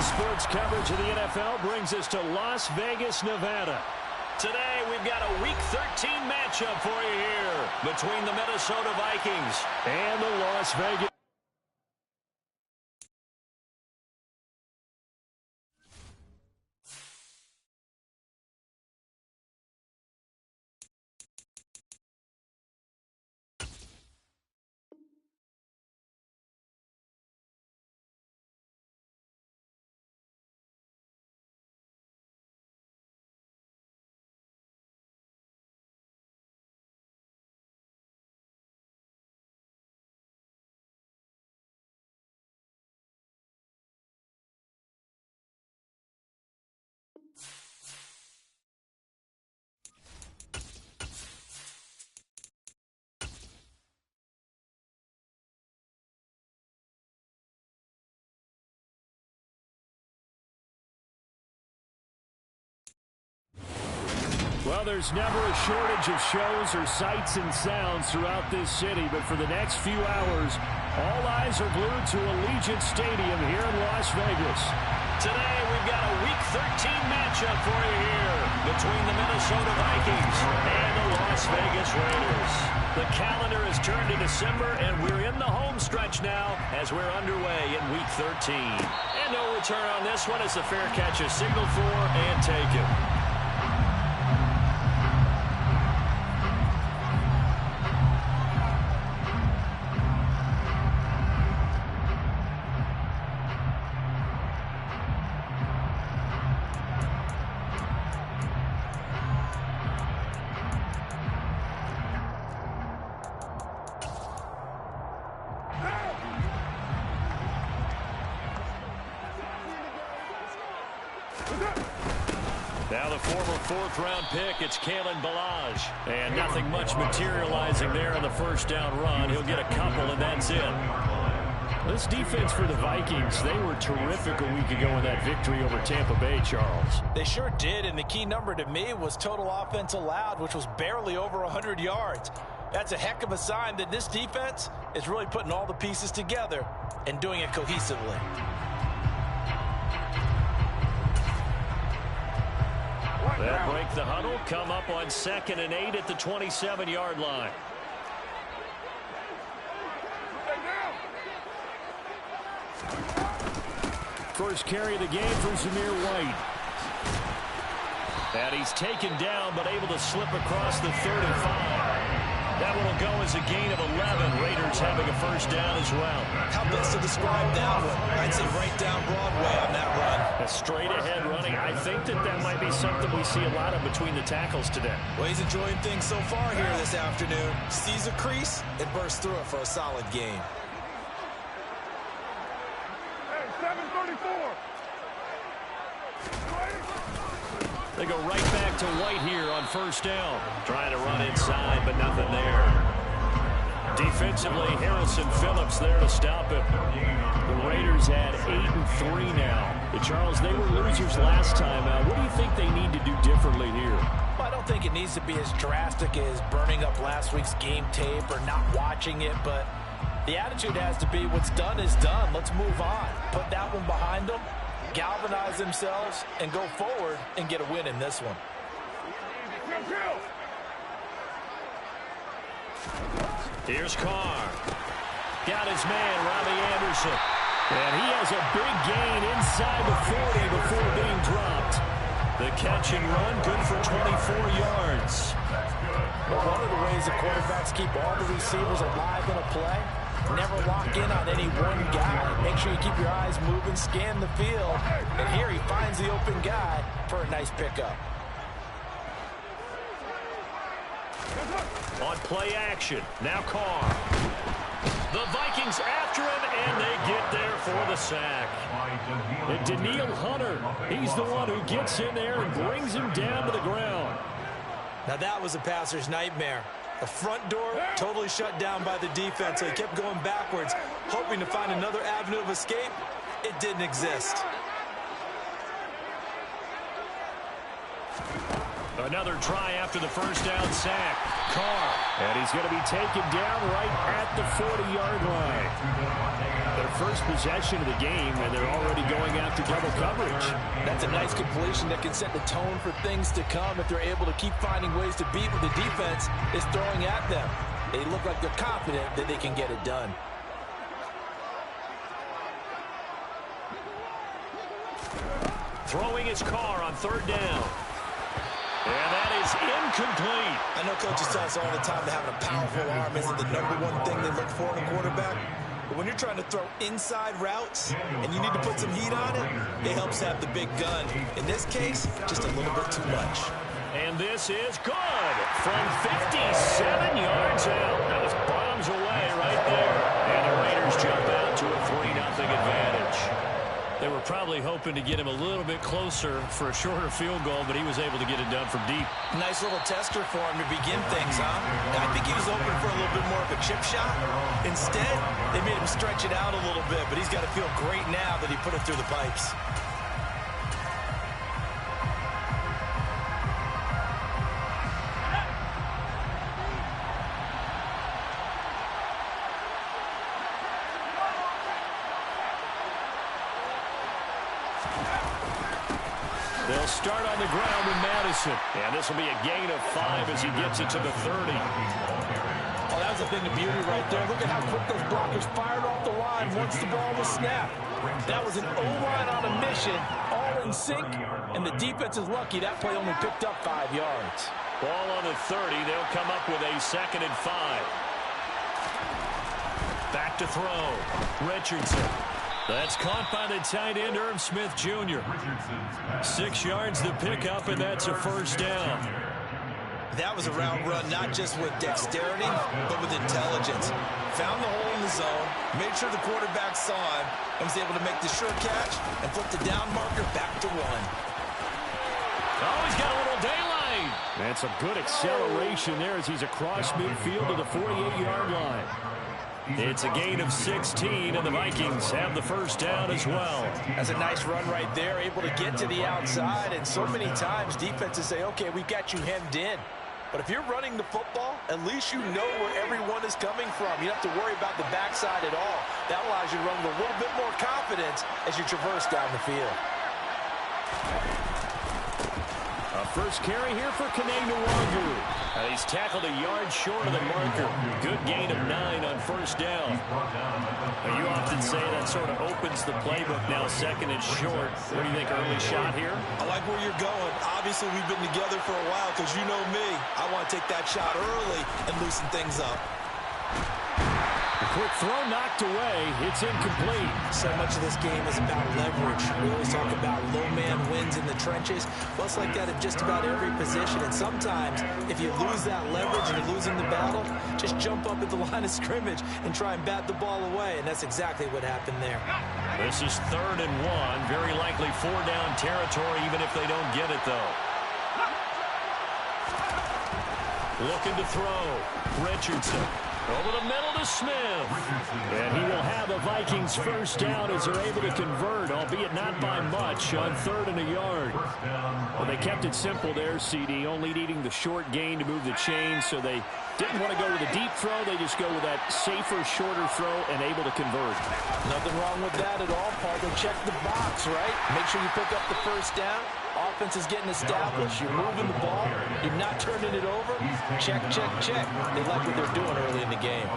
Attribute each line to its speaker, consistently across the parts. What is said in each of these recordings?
Speaker 1: Sports coverage of the NFL brings us to Las Vegas, Nevada. Today, we've got a Week 13 matchup for you here between the Minnesota Vikings and the Las Vegas. Well, there's never a shortage of shows or sights and sounds throughout this city, but for the next few hours, all eyes are glued to Allegiant Stadium here in Las Vegas. Today, we've got a Week 13 matchup for you here between the Minnesota Vikings and the Las Vegas Raiders. The calendar has turned to December, and we're in the home stretch now as we're underway in Week 13. And no return on this one as the fair catch is signaled for and taken. Now the former fourth-round pick, it's Kalen Ballage. And nothing much materializing there on the first down run. He'll get a couple, and that's it. This defense for the Vikings, they were terrific a week ago in that victory over Tampa Bay, Charles.
Speaker 2: They sure did, and the key number to me was total offense allowed, which was barely over 100 yards. That's a heck of a sign that this defense is really putting all the pieces together and doing it cohesively.
Speaker 1: They'll break the huddle, come up on 2nd and 8 at the 27-yard line. First carry of the game for Zamir White. And he's taken down, but able to slip across the 35. That one will go as a gain of 11. Raiders having a first down as well.
Speaker 2: How best to describe that one? I'd say right down Broadway on that run.
Speaker 1: A straight-ahead running. I think that might be something we see a lot of between the tackles today.
Speaker 2: Well, he's enjoying things so far here this afternoon. Sees a crease and bursts through it for a solid gain.
Speaker 3: Hey, 734.
Speaker 1: They go right back to White here on first down. Trying to run inside, but nothing there. Defensively, Harrison Phillips there to stop him. The Raiders had 8-3 now. Charles, they were losers last time out. What do you think they need to do differently here?
Speaker 2: Well, I don't think it needs to be as drastic as burning up last week's game tape or not watching it, but the attitude has to be what's done is done. Let's move on. Put that one behind them, galvanize themselves, and go forward and get a win in this one.
Speaker 1: Here's Carr. Got his man, Robbie Anderson. And he has a big gain inside the 40 before being dropped. The catch and run, good for 24 yards.
Speaker 2: Well, one of the ways the quarterbacks keep all the receivers alive in a play, never lock in on any one guy. Make sure you keep your eyes moving, scan the field. And here he finds the open guy for a nice pickup.
Speaker 1: On play action, now Carr. The Vikings after him, and they get there for the sack. And Daniil Hunter, he's the one who gets in there and brings him down to the ground.
Speaker 2: Now that was a passer's nightmare. The front door totally shut down by the defense, so he kept going backwards, hoping to find another avenue of escape. It didn't exist.
Speaker 1: Another try after the first down sack.
Speaker 2: Carr.
Speaker 1: And he's going to be taken down right at the 40-yard line. Their first possession of the game, and they're already going after double coverage.
Speaker 2: That's a nice completion that can set the tone for things to come if they're able to keep finding ways to beat what the defense is throwing at them. They look like they're confident that they can get it done.
Speaker 1: Throwing his Carr on third down. And that is incomplete.
Speaker 2: I know coaches tell us all the time that having a powerful arm isn't the #1 thing they look for in a quarterback. But when you're trying to throw inside routes and you need to put some heat on it, it helps have the big gun. In this case, just a little bit too much.
Speaker 1: And this is good from 57 yards out. That was bombs away right there. And the Raiders jump out to a 3-0 advantage. They were probably hoping to get him a little bit closer for a shorter field goal, but he was able to get it done from deep.
Speaker 2: Nice little tester for him to begin things, huh? I think he was hoping for a little bit more of a chip shot. Instead, they made him stretch it out a little bit, but he's got to feel great now that he put it through the pipes.
Speaker 1: They'll start on the ground with Madison. And this will be a gain of 5 as he gets it to the 30.
Speaker 2: Oh, that was a thing of beauty right there. Look at how quick those blockers fired off the line once the ball was snapped. That was an O-line on a mission, all in sync, and the defense is lucky that play only picked up 5 yards.
Speaker 1: Ball on the 30. They'll come up with a 2nd and 5. Back to throw. Richardson. That's caught by the tight end, Irv Smith Jr. 6 yards to pick up, and that's a first down.
Speaker 2: That was a route run, not just with dexterity, but with intelligence. Found the hole in the zone, made sure the quarterback saw him, and was able to make the sure catch and flip the down marker back to 1.
Speaker 1: Oh, he's got a little daylight. And some good acceleration there as he's across midfield to the 48-yard line. It's a gain of 16, and the Vikings have the first down as well.
Speaker 2: That's a nice run right there, able to get to the outside, and so many times defenses say, okay, we've got you hemmed in. But if you're running the football, at least you know where everyone is coming from. You don't have to worry about the backside at all. That allows you to run with a little bit more confidence as you traverse down the field.
Speaker 1: A first carry here for Kanane Nwangu. He's tackled a yard short of the marker. Good gain of 9 on first down. You often say that sort of opens the playbook now, 2nd and short. What do you think, early shot here?
Speaker 2: I like where you're going. Obviously, we've been together for a while because you know me. I want to take that shot early and loosen things up.
Speaker 1: A quick throw knocked away. It's incomplete.
Speaker 2: So much of this game is about leverage. We always talk about low man wins in the trenches. Well, it's like that at just about every position. And sometimes, if you lose that leverage and you're losing the battle, just jump up at the line of scrimmage and try and bat the ball away. And that's exactly what happened there.
Speaker 1: This is 3rd and 1. Very likely 4-down territory, even if they don't get it, though. Looking to throw. Richardson. Over the middle to Smith. And he will have the Vikings first down as they're able to convert, albeit not by much, on 3rd and a yard. Well, they kept it simple there, CD, only needing the short gain to move the chains, so they didn't want to go with a deep throw. They just go with that safer, shorter throw and able to convert.
Speaker 2: Nothing wrong with that at all, partner. Check the box, right? Make sure you pick up the first down. Offense is getting established. You're moving the ball. You're not turning it over. Check, check, check. They like what they're doing early in the game.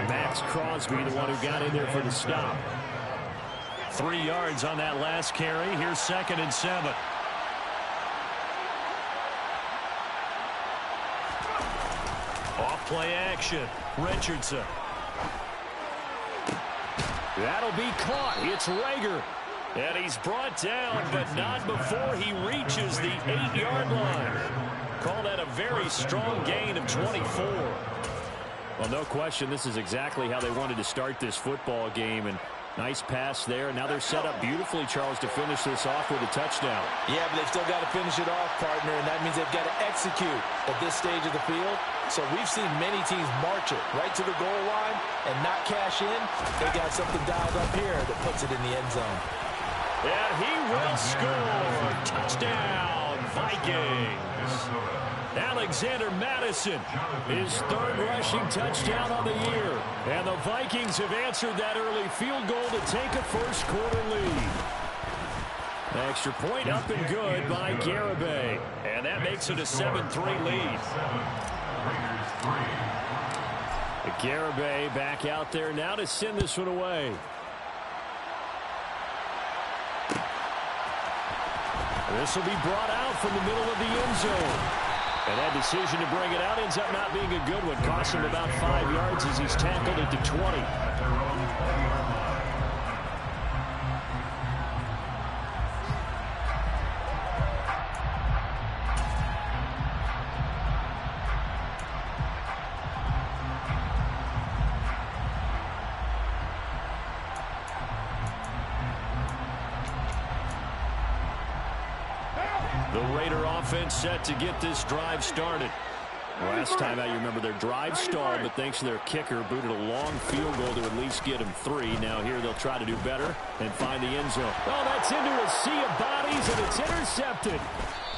Speaker 1: Max Crosby, the one who got in there for the stop. 3 yards on that last carry. Here's 2nd and 7. Off play action. Richardson. That'll be caught. It's Rager. And he's brought down, but not before he reaches the 8-yard line. Call that a very strong gain of 24. Well, no question, this is exactly how they wanted to start this football game. And nice pass there. Now they're set up beautifully, Charles, to finish this off with a touchdown.
Speaker 2: Yeah, but they've still got to finish it off, partner, and that means they've got to execute at this stage of the field. So we've seen many teams march it right to the goal line and not cash in. They got something dialed up here that puts it in the end zone.
Speaker 1: And he will score. Touchdown, Vikings. Alexander Madison, his third rushing touchdown on the year. And the Vikings have answered that early field goal to take a first-quarter lead. Extra point up and good by Garibay. And that makes it a 7-3 lead. Garibay back out there now to send this one away. This will be brought out from the middle of the end zone. And that decision to bring it out ends up not being a good one. Cost him about 5 yards as he's tackled at the 20. The Raider offense set to get this drive started. Last time out, you remember their drive stalled, but thanks to their kicker, booted a long field goal to at least get them 3. Now here they'll try to do better and find the end zone. Oh, that's into a sea of bodies, and it's intercepted.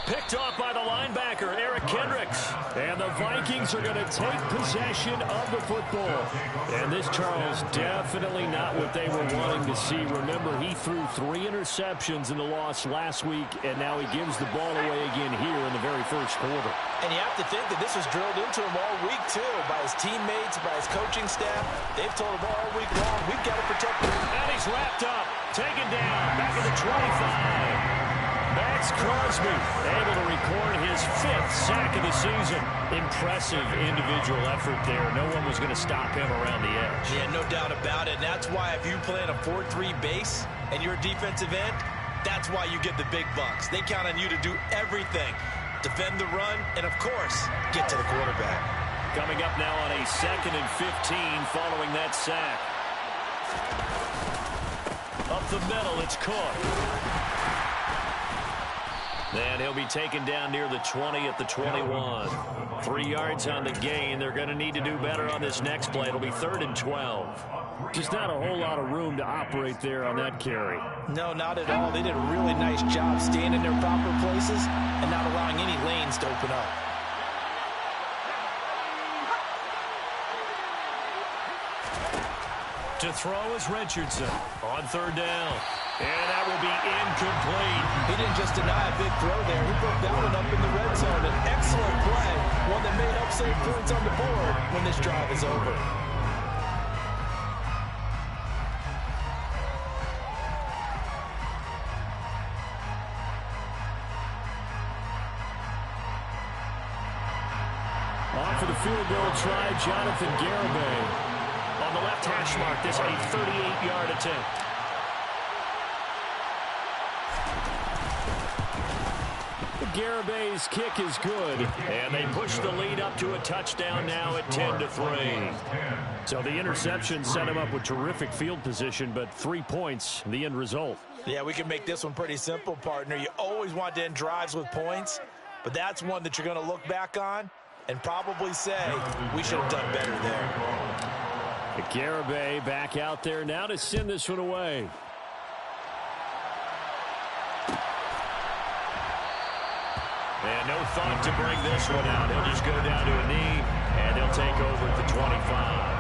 Speaker 1: Picked off by the linebacker, Eric Kendricks. And the Vikings are going to take possession of the football. And this, Charles, definitely not what they were wanting to see. Remember, he threw 3 interceptions in the loss last week, and now he gives the ball away again here in the very first quarter.
Speaker 2: And you have to think that this was drilled into him all week, too, by his teammates, by his coaching staff. They've told him all week long, we've got to protect him.
Speaker 1: And he's wrapped up, taken down, back at the 25. Max Crosby able to record his 5th sack of the season. Impressive individual effort there. No one was going to stop him around the edge.
Speaker 2: Yeah, no doubt about it. And that's why if you play in a 4-3 base and you're a defensive end, that's why you get the big bucks. They count on you to do everything. Defend the run and, of course, get to the quarterback.
Speaker 1: Coming up now on a 2nd and 15 following that sack. Up the middle, it's Cook. And he'll be taken down near the 20 at the 21. 3 yards on the gain. They're going to need to do better on this next play. It'll be 3rd and 12. Just not a whole lot of room to operate there on that carry.
Speaker 2: No, not at all. They did a really nice job staying in their proper places and not allowing any lanes to open up.
Speaker 1: To throw is Richardson on 3rd down. And that will be incomplete.
Speaker 2: He didn't just deny a big throw there. He broke that one up in the red zone. An excellent play. One that may help save points on the board when this drive is over.
Speaker 1: On for the field goal try, Jonathan Garibay. On the left hash mark, this a 38-yard attempt. Garibay's kick is good, and they push the lead up to a touchdown now at 10-3. So the interception set him up with terrific field position, but 3 points, the end result.
Speaker 2: Yeah, we can make this one pretty simple, partner. You always want to end drives with points, but that's one that you're going to look back on and probably say, we should have done better there.
Speaker 1: Garibay back out there now to send this one away. And no thought to bring this one out. He'll just go down to a knee, and they'll take over at the 25.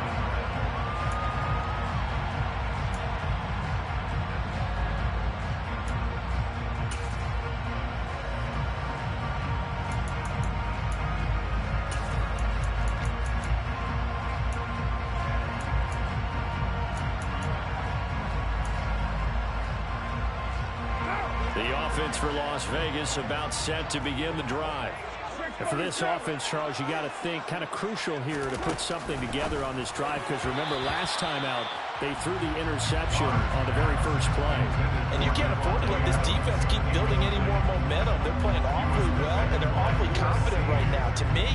Speaker 1: Offense for Las Vegas about set to begin the drive. And for this offense, Charles, you got to think kind of crucial here to put something together on this drive, because remember last time out they threw the interception on the very first play.
Speaker 2: And you can't afford to let this defense keep building any more momentum. They're playing awfully well and they're awfully confident right now. To me,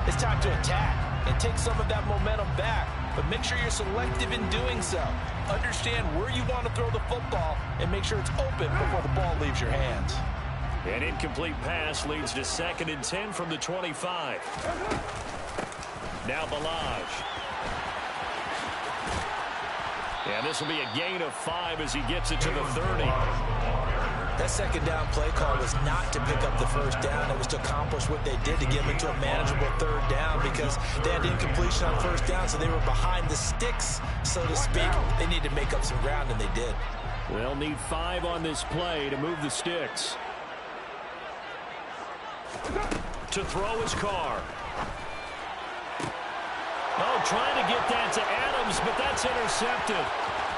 Speaker 2: it's time to attack and take some of that momentum back. But make sure you're selective in doing so. Understand where you want to throw the football and make sure it's open before the ball leaves your hands.
Speaker 1: An incomplete pass leads to 2nd and 10 from the 25. Now Balaj. And this will be a gain of 5 as he gets it to the 30.
Speaker 2: That second down play call was not to pick up the first down. It was to accomplish what they did to get them into a manageable third down because they had incompletion on first down, so they were behind the sticks, so to speak. They needed to make up some ground, and they did.
Speaker 1: They'll need 5 on this play to move the sticks. To throw his Carr. Oh, trying to get that to Adams, but that's intercepted.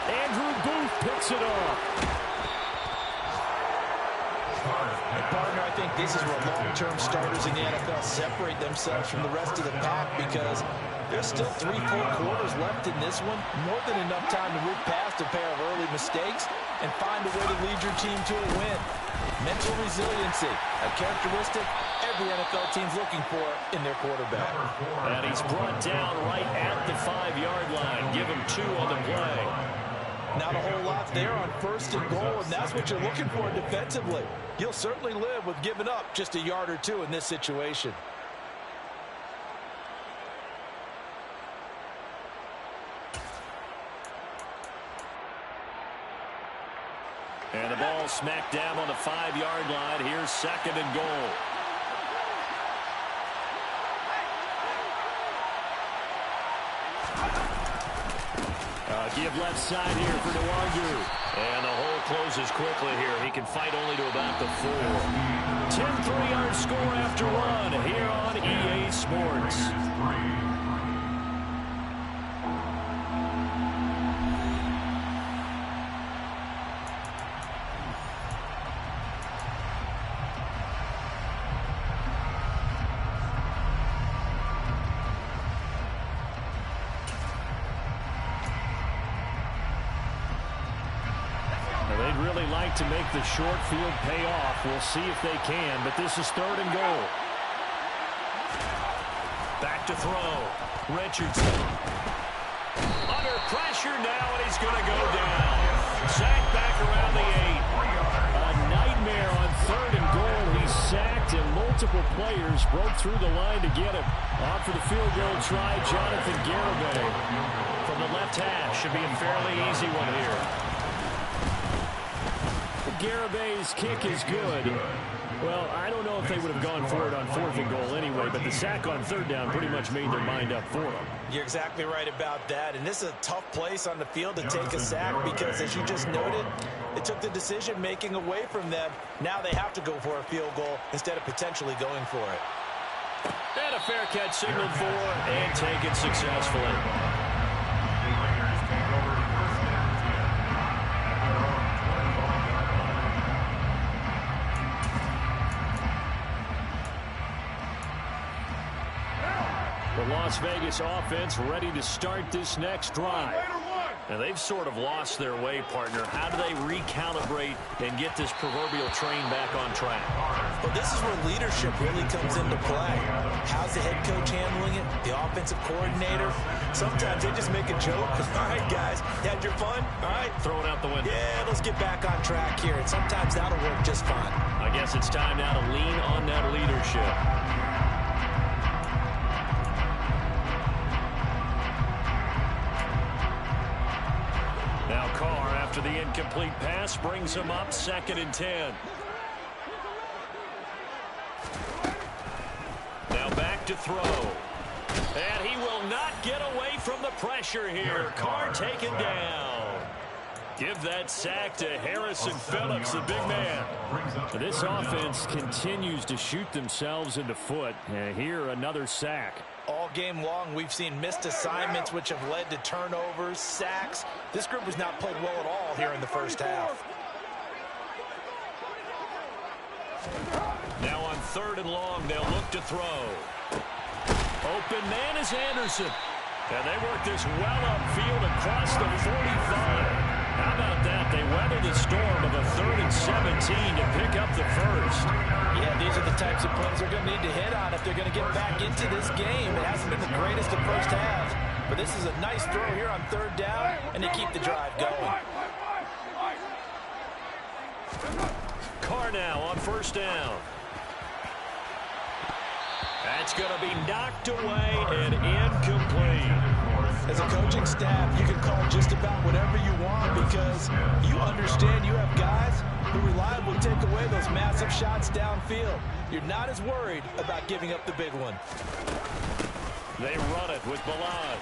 Speaker 1: Andrew Booth picks it off.
Speaker 2: And partner, I think this is where long-term starters in the NFL separate themselves from the rest of the pack because there's still 3 full quarters left in this one. More than enough time to move past a pair of early mistakes and find a way to lead your team to a win. Mental resiliency, a characteristic every NFL team's looking for in their quarterback.
Speaker 1: And he's brought down right at the 5-yard line. Give him 2 on the play.
Speaker 2: Not a whole lot there on 1st and goal, and that's what you're looking for defensively. You'll certainly live with giving up just a yard or 2 in this situation.
Speaker 1: And the ball smacked down on the 5-yard line. Here's 2nd and goal. Give left side here for Nwangu. And the hole closes quickly here. He can fight only to about the 4. 10 3-yard score after 1 here on EA Sports. They'd really like to make the short field pay off. We'll see if they can, but this is 3rd and goal. Back to throw. Richardson. Under pressure now, and he's going to go down. Sacked back around the 8. A nightmare on 3rd and goal. He's sacked, and multiple players broke through the line to get him. Off for the field goal try, Jonathan Garibay. From the left hash, should be a fairly easy one here. Garabay's kick is good. Well, I don't know if they would have gone for it on 4th and goal anyway, but the sack on 3rd down pretty much made their mind up for them.
Speaker 2: You're exactly right about that, and this is a tough place on the field to take a sack because, as you just noted, it took the decision-making away from them. Now they have to go for a field goal instead of potentially going for it.
Speaker 1: And a fair catch signaled for and taken successfully. The Las Vegas offense ready to start this next drive. And they've sort of lost their way, partner. How do they recalibrate and get this proverbial train back on track?
Speaker 2: Well, this is where leadership really comes into play. How's the head coach handling it? The offensive coordinator? Sometimes they just make a joke. All right, guys, you had your fun? All right.
Speaker 1: Throw it out the window.
Speaker 2: Yeah, let's get back on track here. And sometimes that'll work just fine.
Speaker 1: I guess it's time now to lean on that leadership. Now Carr, after the incomplete pass, brings him up 2nd and 10. Now back to throw. And he will not get away from the pressure here. Carr taken down. Give that sack to Harrison Phillips, the big man. This offense continues to shoot themselves in the foot. And here, another sack.
Speaker 2: All game long, we've seen missed assignments, which have led to turnovers, sacks. This group has not played well at all here in the first half.
Speaker 1: Now on 3rd and long, they'll look to throw. Open man is Anderson. And they work this well upfield across the 45. How about that? They weather the storm of a 3rd and 17 to pick up the first.
Speaker 2: Yeah, these are the types of plays they're going to need to hit on if they're going to get back into this game. It hasn't been the greatest of first halves, but this is a nice throw here on 3rd down, and they keep the drive going.
Speaker 1: Carr now on 1st down. That's going to be knocked away and incomplete.
Speaker 2: As a coaching staff, you can call just about whatever you want because you understand you have guys who reliably take away those massive shots downfield. You're not as worried about giving up the big one.
Speaker 1: They run it with Balaj.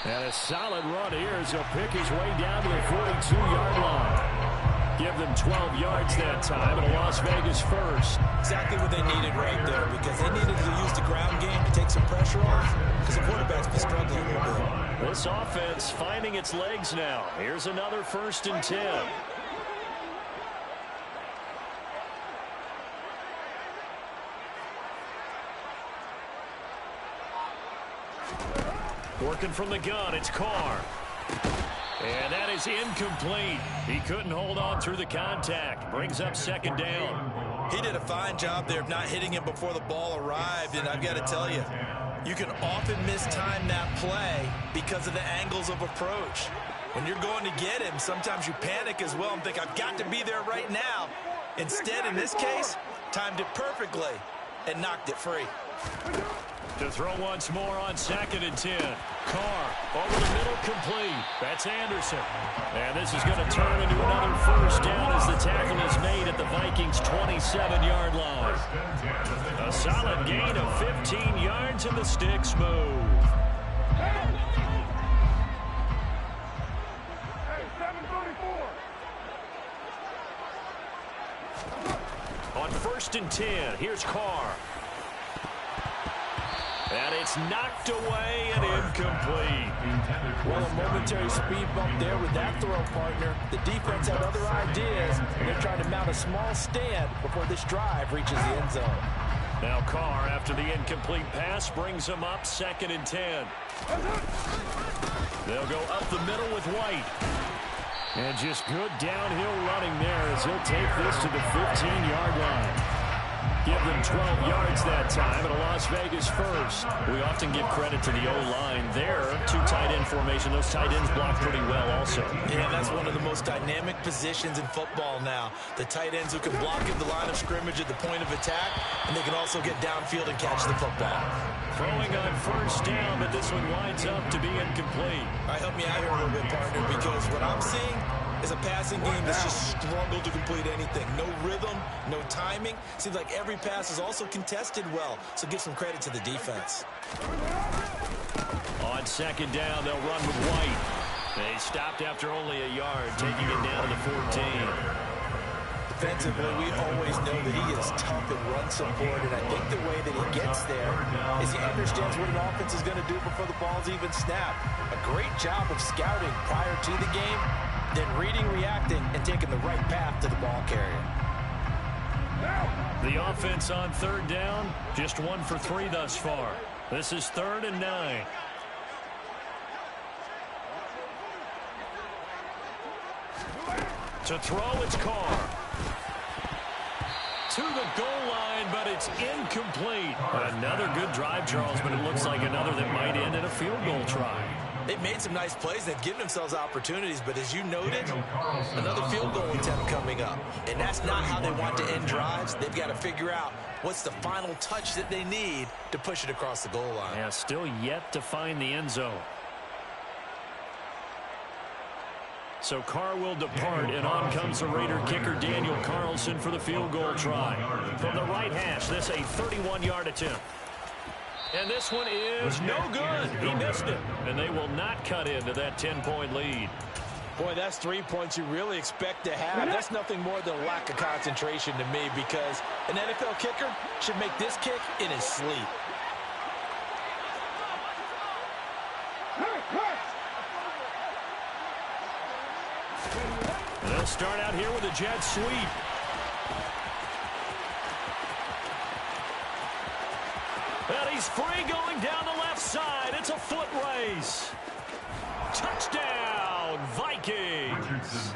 Speaker 1: And a solid run here as he'll pick his way down to the 42-yard line. Give them 12 yards that time, and a Las Vegas first.
Speaker 2: Exactly what they needed right there, because they needed to use the ground game to take some pressure off, because the quarterback's been struggling a little bit.
Speaker 1: This offense finding its legs now. Here's another 1st and 10. Working from the gun, it's Carr. And that is incomplete. He couldn't hold on through the contact. Brings up 2nd down.
Speaker 2: He did a fine job there of not hitting him before the ball arrived, and I've got to tell you, you can often mistime that play because of the angles of approach. When you're going to get him, sometimes you panic as well and think, I've got to be there right now. Instead, in this case, timed it perfectly and knocked it free.
Speaker 1: To throw once more on 2nd and 10. Carr over the middle, complete. That's Anderson. And this is going to turn into another 1st down as the tackle is made at the Vikings' 27-yard line. A solid gain of 15 yards and the sticks move.
Speaker 3: Hey, 734.
Speaker 1: On 1st and 10, here's Carr. And it's knocked away and incomplete.
Speaker 2: Well, a momentary speed bump there with that throw, partner. The defense had other ideas, and they're trying to mount a small stand before this drive reaches the end zone.
Speaker 1: Now Carr, after the incomplete pass, brings him up 2nd and 10. They'll go up the middle with White. And just good downhill running there as he'll take this to the 15-yard line. Give them 12 yards that time at a Las Vegas first. We often give credit to the O-line there. 2 tight end formation. Those tight ends block pretty well also.
Speaker 2: Yeah, that's one of the most dynamic positions in football now. The tight ends who can block at the line of scrimmage at the point of attack, and they can also get downfield and catch the football.
Speaker 1: Throwing on 1st down, but this one winds up to be incomplete.
Speaker 2: All right, help me out here a little bit, partner, because what I'm seeing is a passing game that's just struggled to complete anything. No rhythm, no timing. Seems like every pass is also contested well, so give some credit to the defense.
Speaker 1: On 2nd down, they'll run with White. They stopped after only a yard, taking it down to the 14.
Speaker 2: Defensively, we always know that he is tough in run support, and I think the way that he gets there is he understands what an offense is going to do before the ball's even snapped. A great job of scouting prior to the game, then reading, reacting, and taking the right path to the ball carrier.
Speaker 1: The offense on 3rd down, just 1 for 3 thus far. This is 3rd and 9. To throw, it's Carr. To the goal line, but it's incomplete. Another good drive, Charles, but it looks like another that might end in a field goal try.
Speaker 2: They've made some nice plays. They've given themselves opportunities, but as you noted, another field goal attempt coming up. And that's not how they want to end drives. They've got to figure out what's the final touch that they need to push it across the goal line.
Speaker 1: Yeah, still yet to find the end zone. So Carr will depart, and on comes the Raider kicker Daniel Carlson for the field goal try. From the right hash, this a 31-yard attempt. And this one is no good. He missed it. And they will not cut into that 10-point lead.
Speaker 2: Boy, that's 3 points you really expect to have. That's nothing more than a lack of concentration to me, because an NFL kicker should make this kick in his sleep.
Speaker 1: And they'll start out here with a jet sweep. And he's free going down the left side. It's a foot race. Touchdown, Vikings.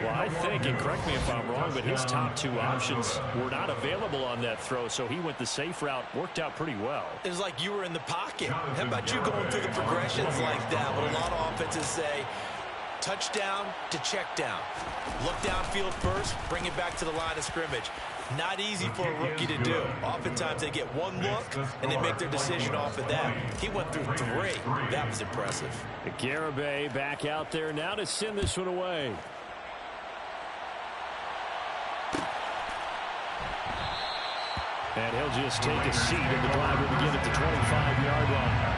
Speaker 1: Well, I think, and correct me if I'm wrong, but his top 2 options were not available on that throw, so he went the safe route. Worked out pretty well.
Speaker 2: It was like you were in the pocket. How about you going through the progressions like that? What a lot of offenses say, touchdown to check down. Look downfield first, bring it back to the line of scrimmage. Not easy for a rookie to do. Oftentimes they get one look and they make their decision off of that. He went through 3. That was impressive.
Speaker 1: Garibay back out there now to send this one away. And he'll just take a seat, and the drive will begin at the 25-yard line.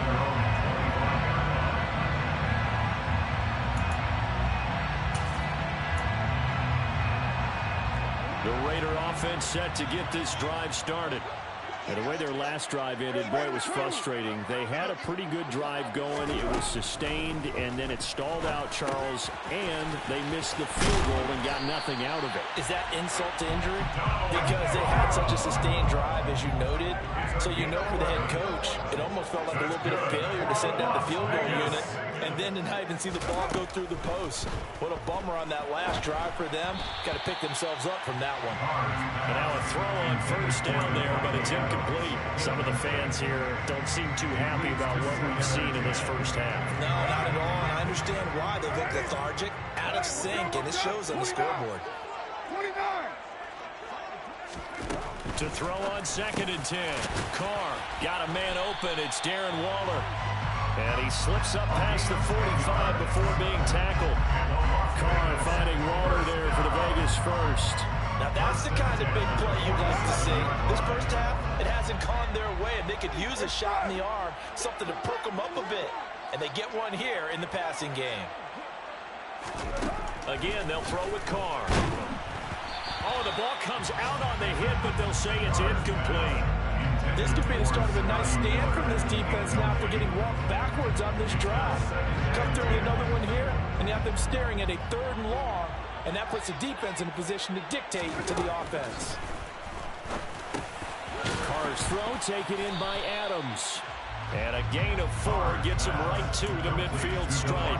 Speaker 1: The Raider offense set to get this drive started. And the way their last drive ended, boy, it was frustrating. They had a pretty good drive going. It was sustained, and then it stalled out, Charles, and they missed the field goal and got nothing out of it.
Speaker 2: Is that insult to injury? Because they had such a sustained drive, as you noted. So you know for the head coach, it almost felt like a little bit of failure to send down the field goal unit and then to not even see the ball go through the post. What a bummer on that last drive for them. Got to pick themselves up from that one.
Speaker 1: And now a throw on first down there, but it's incomplete. Some of the fans here don't seem too happy about what we've seen in this first half.
Speaker 2: No, not at all. And I understand why they look lethargic, out of sync, and it shows on the scoreboard.
Speaker 3: 29.
Speaker 1: To throw on 2nd and 10. Carr got a man open. It's Darren Waller. And he slips up past the 45 before being tackled. Carr finding Waller there for the Vegas first.
Speaker 2: Now that's the kind of big play you'd like to see. This first half, it hasn't gone their way, and they could use a shot in the arm, something to perk them up a bit. And they get one here in the passing game.
Speaker 1: Again, they'll throw with Carr. Oh, the ball comes out on the hit, but they'll say it's incomplete.
Speaker 2: This could be the start of a nice stand from this defense now after getting walked backwards on this drive. Come through with another one here, and you have them staring at a 3rd and long, and that puts the defense in a position to dictate to the offense.
Speaker 1: Carr's throw taken in by Adams. And a gain of 4 gets him right to the midfield stripe.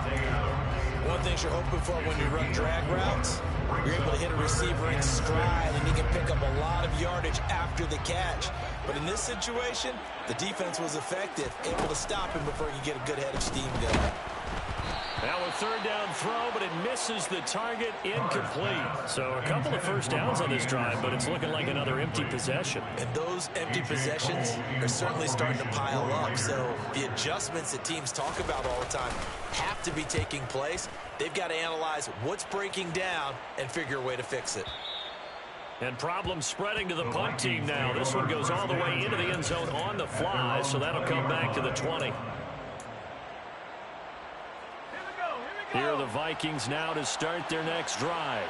Speaker 2: One thing you're hoping for when you run drag routes, you're able to hit a receiver in stride, and he can pick up a lot of yardage after the catch. But in this situation, the defense was effective, able to stop him before he could get a good head of steam going.
Speaker 1: Now a 3rd down throw, but it misses the target, incomplete. So a couple of first downs on this drive, but it's looking like another empty possession.
Speaker 2: And those empty possessions are certainly starting to pile up. So the adjustments that teams talk about all the time have to be taking place. They've got to analyze what's breaking down and figure a way to fix it.
Speaker 1: And problems spreading to the punt team now. This one goes all the way into the end zone on the fly, so that'll come back to the 20. Here are the Vikings now to start their next drive.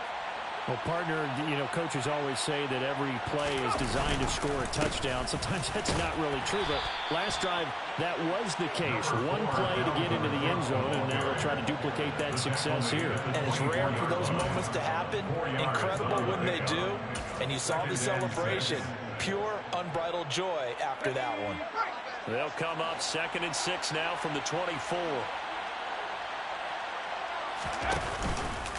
Speaker 1: Well, partner, you know, coaches always say that every play is designed to score a touchdown. Sometimes that's not really true, but last drive, that was the case. One play to get into the end zone, and now they'll try to duplicate that success here.
Speaker 2: And it's rare for those moments to happen. Incredible when they do. And you saw the celebration. Pure, unbridled joy after that one.
Speaker 1: They'll come up 2nd and 6 now from the 24.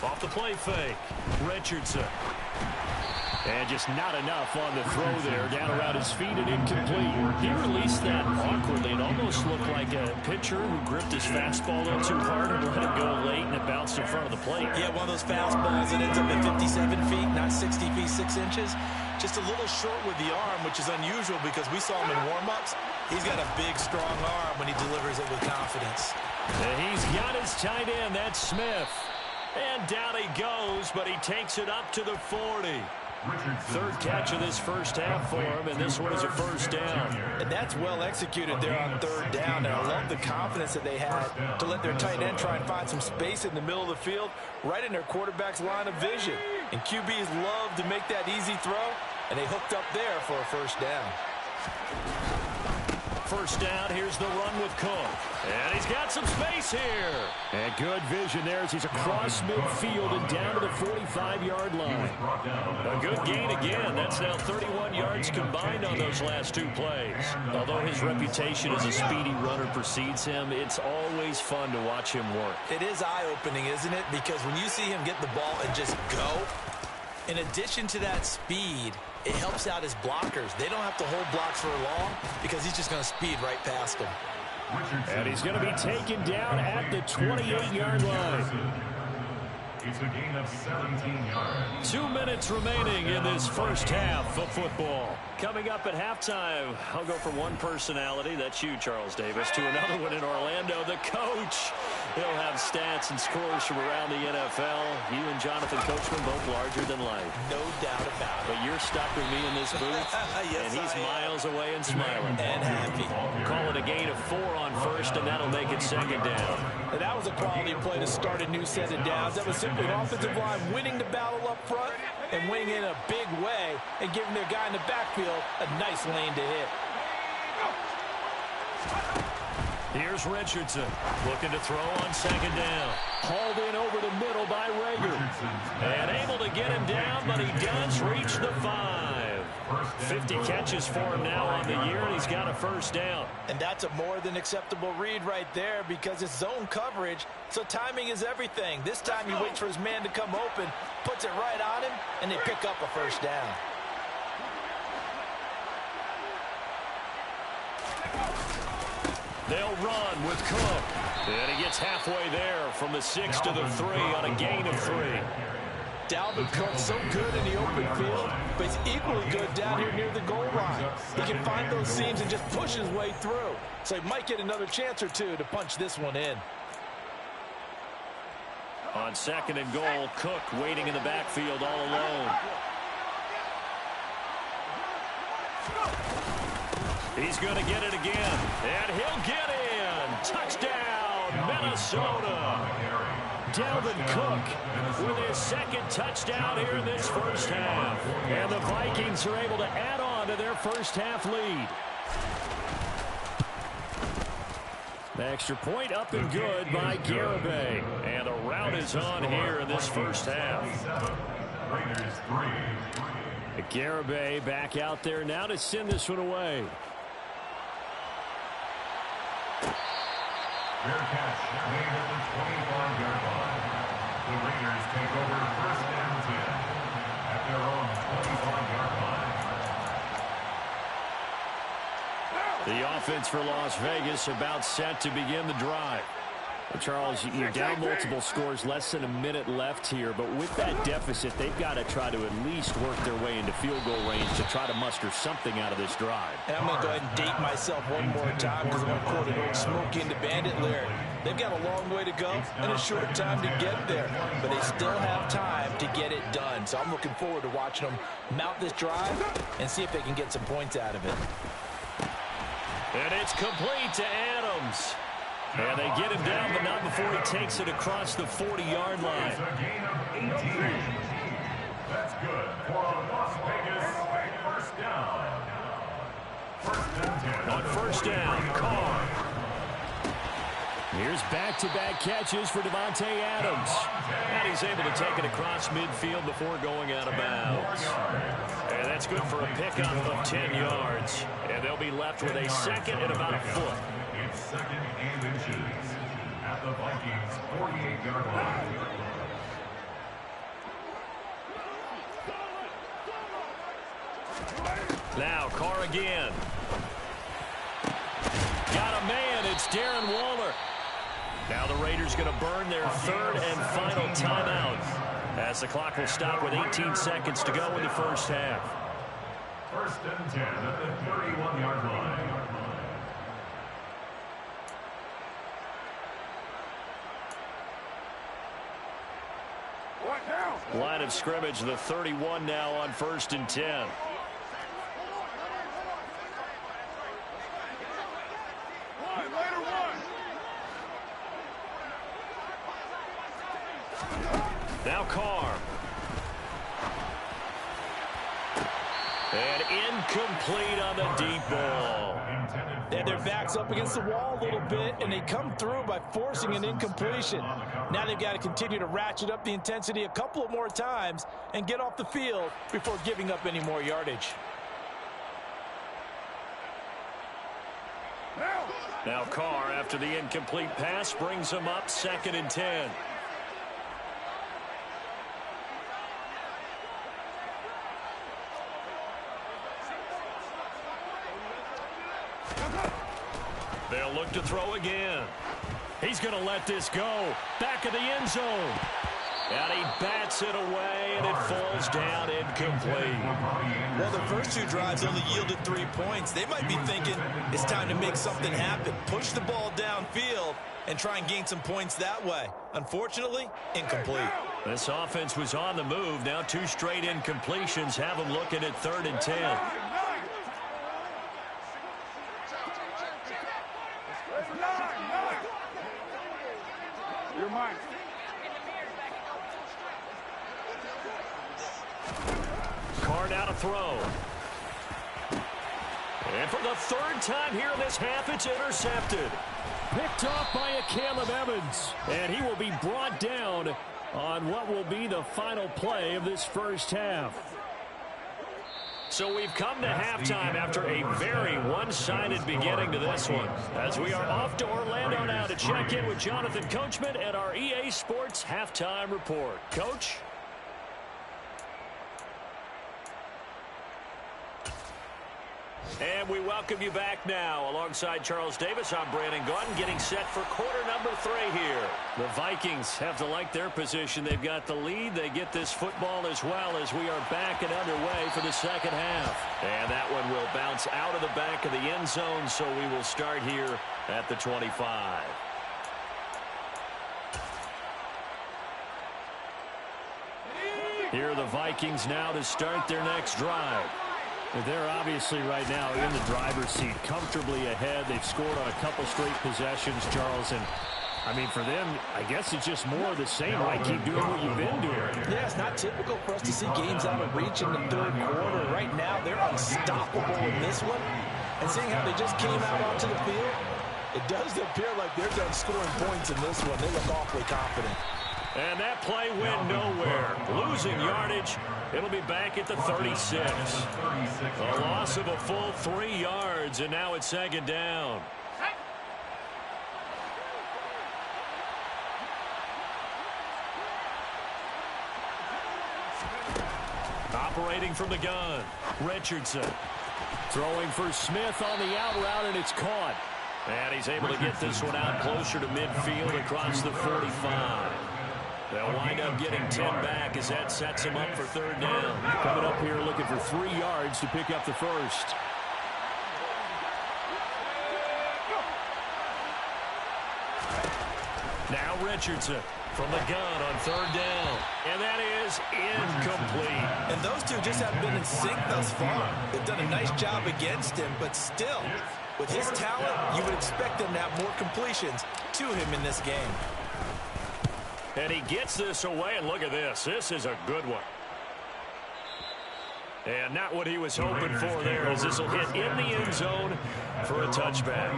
Speaker 1: Off the play fake. Richardson. And just not enough on the throw there. Down around his feet and incomplete. He released that awkwardly. It almost looked like a pitcher who gripped his fastball a little too hard and let it go late, and it bounced in front of the plate.
Speaker 2: Yeah, one of those fastballs that ends up at 57 feet, not 60 feet, 6 inches. Just a little short with the arm, which is unusual because we saw him in warm-ups. He's got a big, strong arm when he delivers it with confidence.
Speaker 1: And he's got his tight end. That's Smith. And down he goes, but he takes it up to the 40. 3rd catch of this first half for him, and this one is a first down.
Speaker 2: And that's well executed there on 3rd down, and I love the confidence that they had to let their tight end try and find some space in the middle of the field, right in their quarterback's line of vision. And QBs love to make that easy throw, and they hooked up there for a first down.
Speaker 1: First down, here's the run with Cook. And he's got some space here. And good vision there as he's across midfield and down to the 45-yard line. A good gain again. That's now 31 yards combined on those last 2 plays. Although his reputation as a speedy runner precedes him, it's always fun to watch him work.
Speaker 2: It is eye-opening, isn't it? Because when you see him get the ball and just go, in addition to that speed, it helps out his blockers. They don't have to hold blocks for long because he's just going to speed right past them.
Speaker 1: And he's going to be taken down at the 28-yard line.
Speaker 4: It's a gain of 17 yards.
Speaker 1: 2 minutes remaining in this first half of football. Coming up at halftime, I'll go from one personality, that's you, Charles Davis, to another one in Orlando, the coach. He'll have stats and scores from around the NFL. You and Jonathan Coachman both larger than life.
Speaker 2: No doubt about it.
Speaker 1: But you're stuck with me in this booth,
Speaker 2: yes,
Speaker 1: and he's miles away and smiling.
Speaker 2: And happy.
Speaker 1: Call it a gain of 4 on first, and that'll make it second down.
Speaker 2: And that was a quality play to start a new set of downs. That was simply an offensive line winning the battle up front and winning in a big way and giving their guy in the backfield a nice lane to hit.
Speaker 1: Here's Richardson looking to throw on second down. Hauled in over the middle by Rager. And able to get him down, but he does reach the 5. 50 catches for him now on the year, and he's got a first down.
Speaker 2: And that's a more than acceptable read right there because it's zone coverage, so timing is everything. This time he waits for his man to come open, puts it right on him, and they pick up a first down.
Speaker 1: They'll run with Cook. And he gets halfway there from the 6 to the 3 on a gain of 3.
Speaker 2: Dalvin Cook's so good in the open field, but he's equally good down here near the goal line. He can find those seams and just push his way through. So he might get another chance or two to punch this one in.
Speaker 1: On second and goal, Cook waiting in the backfield all alone. He's going to get it again, and he'll get in. Touchdown, Minnesota. Dalvin Cook with his second touchdown here in this first half. And the Vikings are able to add on to their first half lead. The extra point up and good by Garibay. And the route is on here in this first half. Garibay back out there now to send this one away.
Speaker 4: Fair catch made at the 25-yard line. The Raiders take over first and 10 at their own 25-yard line.
Speaker 1: The offense for Las Vegas about set to begin the drive. Well, Charles, you're down multiple scores, less than a minute left here, but with that deficit, they've got to try to at least work their way into field goal range to try to muster something out of this drive.
Speaker 2: And I'm going to go ahead and date myself one more time because I'm going to quote an old Smokey and the Bandit lyric. They've got a long way to go and a short time to get there, but they still have time to get it done. So I'm looking forward to watching them mount this drive and see if they can get some points out of it.
Speaker 1: And it's complete to Adams. And they get him down, but not before he takes it across the 40-yard line.
Speaker 4: It's a gain of 18. That's good for a Las Vegas first down. First and 10.
Speaker 1: On first down, Carr. Here's back-to-back catches for Devontae Adams. And he's able to take it across midfield before going out of bounds. And that's good for a pickup of 10 yards. And they'll be left with a second and about a foot.
Speaker 4: It's second and inches at the Vikings 48-yard line.
Speaker 1: Now Carr again. Got a man. It's Darren Waller. Now the Raiders going to burn their third and final timeout as the clock will stop with 18 seconds to go in the first half.
Speaker 4: First and 10 at the 31-yard line.
Speaker 1: Line of scrimmage, the 31 now on first and 10. Now Carr. And incomplete on the deep ball.
Speaker 2: They had their backs up against the wall a little bit, and they come through by forcing an incompletion. Now they've got to continue to ratchet up the intensity a couple of more times and get off the field before giving up any more yardage.
Speaker 1: Now Carr, after the incomplete pass, brings him up second and 10. They'll look to throw again. He's going to let this go. Back of the end zone. And he bats it away, and it falls down incomplete.
Speaker 2: Well, the first two drives only yielded 3 points. They might be thinking it's time to make something happen. Push the ball downfield and try and gain some points that way. Unfortunately, incomplete.
Speaker 1: This offense was on the move. Now 2 straight incompletions have them looking at 3rd and 10.
Speaker 3: You're mine.
Speaker 1: Carr now to throw. And for the 3rd time here in this half, it's intercepted. Picked off by a Caleb Evans. And he will be brought down on what will be the final play of this first half. So we've come to halftime after a very one-sided beginning to this one. As we are off to Orlando now to check in with Jonathan Coachman at our EA Sports Halftime Report. Coach? And we welcome you back now. Alongside Charles Davis, I'm Brandon Gaudin, getting set for quarter number 3 here. The Vikings have to like their position. They've got the lead. They get this football as well as we are back and underway for the second half. And that one will bounce out of the back of the end zone, so we will start here at the 25. Here are the Vikings now to start their next drive. They're obviously right now in the driver's seat, comfortably ahead. They've scored on a couple straight possessions, Charles. And, I mean, for them, I guess it's just more of the same, right? Keep doing what you've been doing.
Speaker 2: Yeah, it's not typical for us to see games out of reach in the 3rd quarter. Right now, they're unstoppable in this one. And seeing how they just came out onto the field, it does appear like they're done scoring points in this one. They look awfully confident.
Speaker 1: And that play went nowhere. Losing yardage. It'll be back at the 36. A loss of a full 3 yards, and now it's 2nd down. Operating from the gun, Richardson. Throwing for Smith on the out route, and it's caught. And he's able to get this one out closer to midfield across the 45. They'll wind up getting 10 back as that sets him up for 3rd down. Coming up here looking for 3 yards to pick up the first. Now Richardson from the gun on 3rd down. And that is incomplete.
Speaker 2: And those two just haven't been in sync thus far. They've done a nice job against him, but still, with his talent, you would expect them to have more completions to him in this game.
Speaker 1: And he gets this away, and look at this. This is a good one. And not what he was hoping for there, as this will hit in the end zone for a touchback.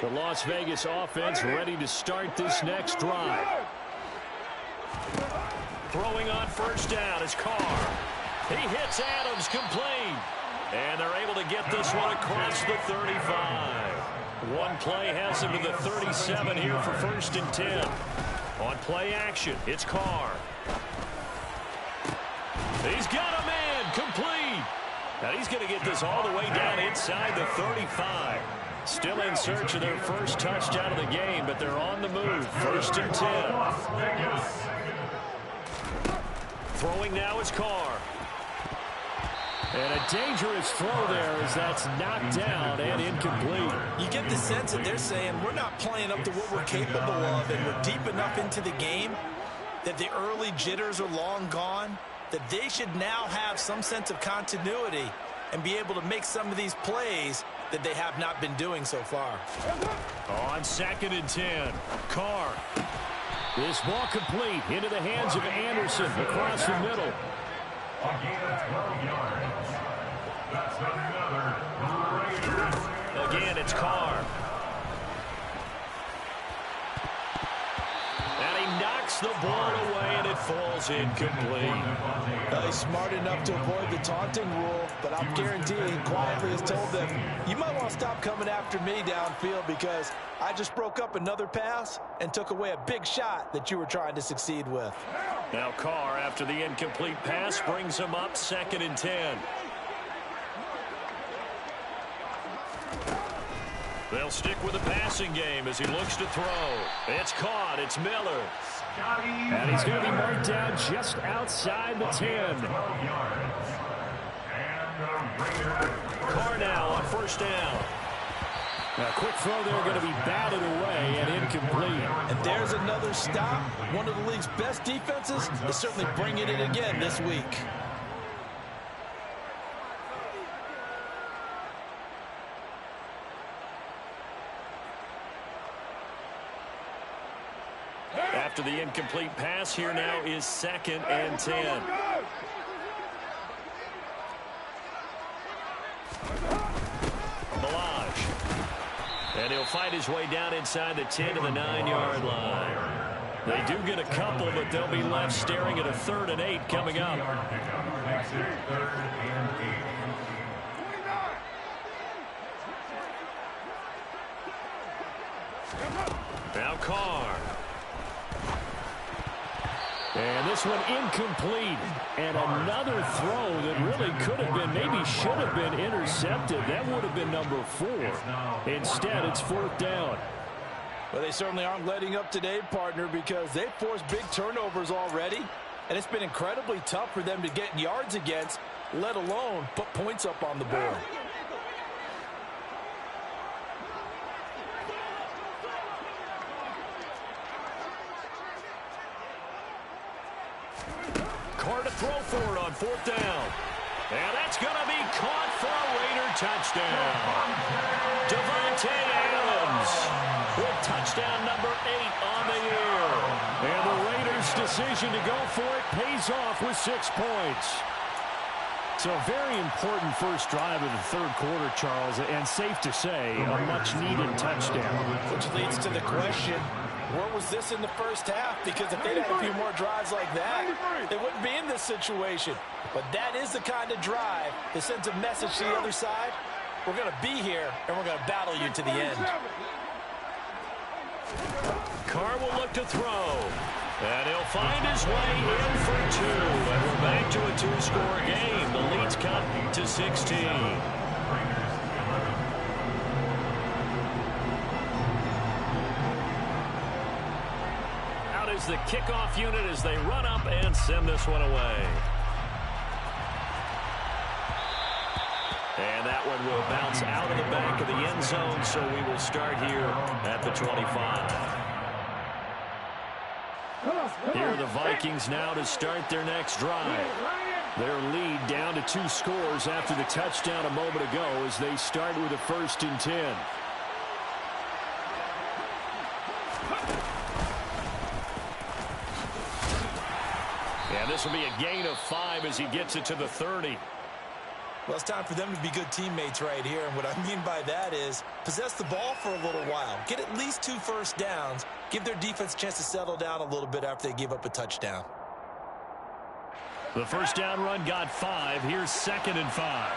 Speaker 1: The Las Vegas offense ready to start this next drive. Throwing on 1st down is Carr. He hits Adams complete. And they're able to get this one across the 35. One play has him to the 37 here for 1st and 10. On play action, it's Carr. He's got a man complete. Now he's going to get this all the way down inside the 35. Still in search of their first touchdown of the game, but they're on the move. 1st and 10. Throwing now is Carr. And a dangerous throw there as that's knocked down and incomplete.
Speaker 2: You get the sense that they're saying we're not playing up to what we're capable of, and we're deep enough into the game that the early jitters are long gone, that they should now have some sense of continuity and be able to make some of these plays that they have not been doing so far.
Speaker 1: On 2nd and 10, Carr. This ball complete into the hands of Anderson across the middle. Again, it's Carr. And he knocks knocks the ball away, and it falls incomplete.
Speaker 2: He's smart enough to avoid the taunting rule, but I'm guaranteeing he quietly has told them, you might want to stop coming after me downfield because I just broke up another pass and took away a big shot that you were trying to succeed with.
Speaker 1: Now Carr, after the incomplete pass, brings him up 2nd and 10. They'll stick with the passing game as he looks to throw. It's caught. It's Miller. And he's going to be marked down just outside the 10. Carr now on 1st down. Now, quick throw there, going to be batted away and incomplete.
Speaker 2: And there's another stop. One of the league's best defenses is certainly bringing it again this week.
Speaker 1: After the incomplete pass, here now is 2nd and 10. And he'll fight his way down inside the 10 to the 9-yard line. They do get a couple, but they'll be left staring at a 3rd and 8 coming up. Now Carr. And this one incomplete. And another throw that really could have been, maybe should have been intercepted. That would have been number 4. Instead, it's 4th down.
Speaker 2: Well, they certainly aren't letting up today, partner, because they've forced big turnovers already. And it's been incredibly tough for them to get yards against, let alone put points up on the board.
Speaker 1: Carr to throw for it on 4th down. And that's going to be caught for a Raider touchdown. Devontae Adams with touchdown number 8 on the year. And the Raiders' decision to go for it pays off with 6 points. So a very important first drive of the 3rd quarter, Charles, and safe to say, a much-needed touchdown.
Speaker 2: Which leads to the question, where was this in the first half? Because if they'd had a few more drives like that, they wouldn't be in this situation. But that is the kind of drive that sends a message to the other side. We're going to be here, and we're going to battle you to the end.
Speaker 1: Carr will look to throw. And he'll find his way in for 2. And we're back to a 2-score game. The lead's cut to 16. Out is the kickoff unit as they run up and send this one away. And that one will bounce out of the back of the end zone, so we will start here at the 25. Here are the Vikings now to start their next drive. Their lead down to 2 scores after the touchdown a moment ago as they start with a 1st and 10. And this will be a gain of 5 as he gets it to the 30.
Speaker 2: Well, it's time for them to be good teammates right here. And what I mean by that is possess the ball for a little while. Get at least 2 first downs. Give their defense a chance to settle down a little bit after they give up a touchdown.
Speaker 1: The first down run got 5. Here's 2nd and 5.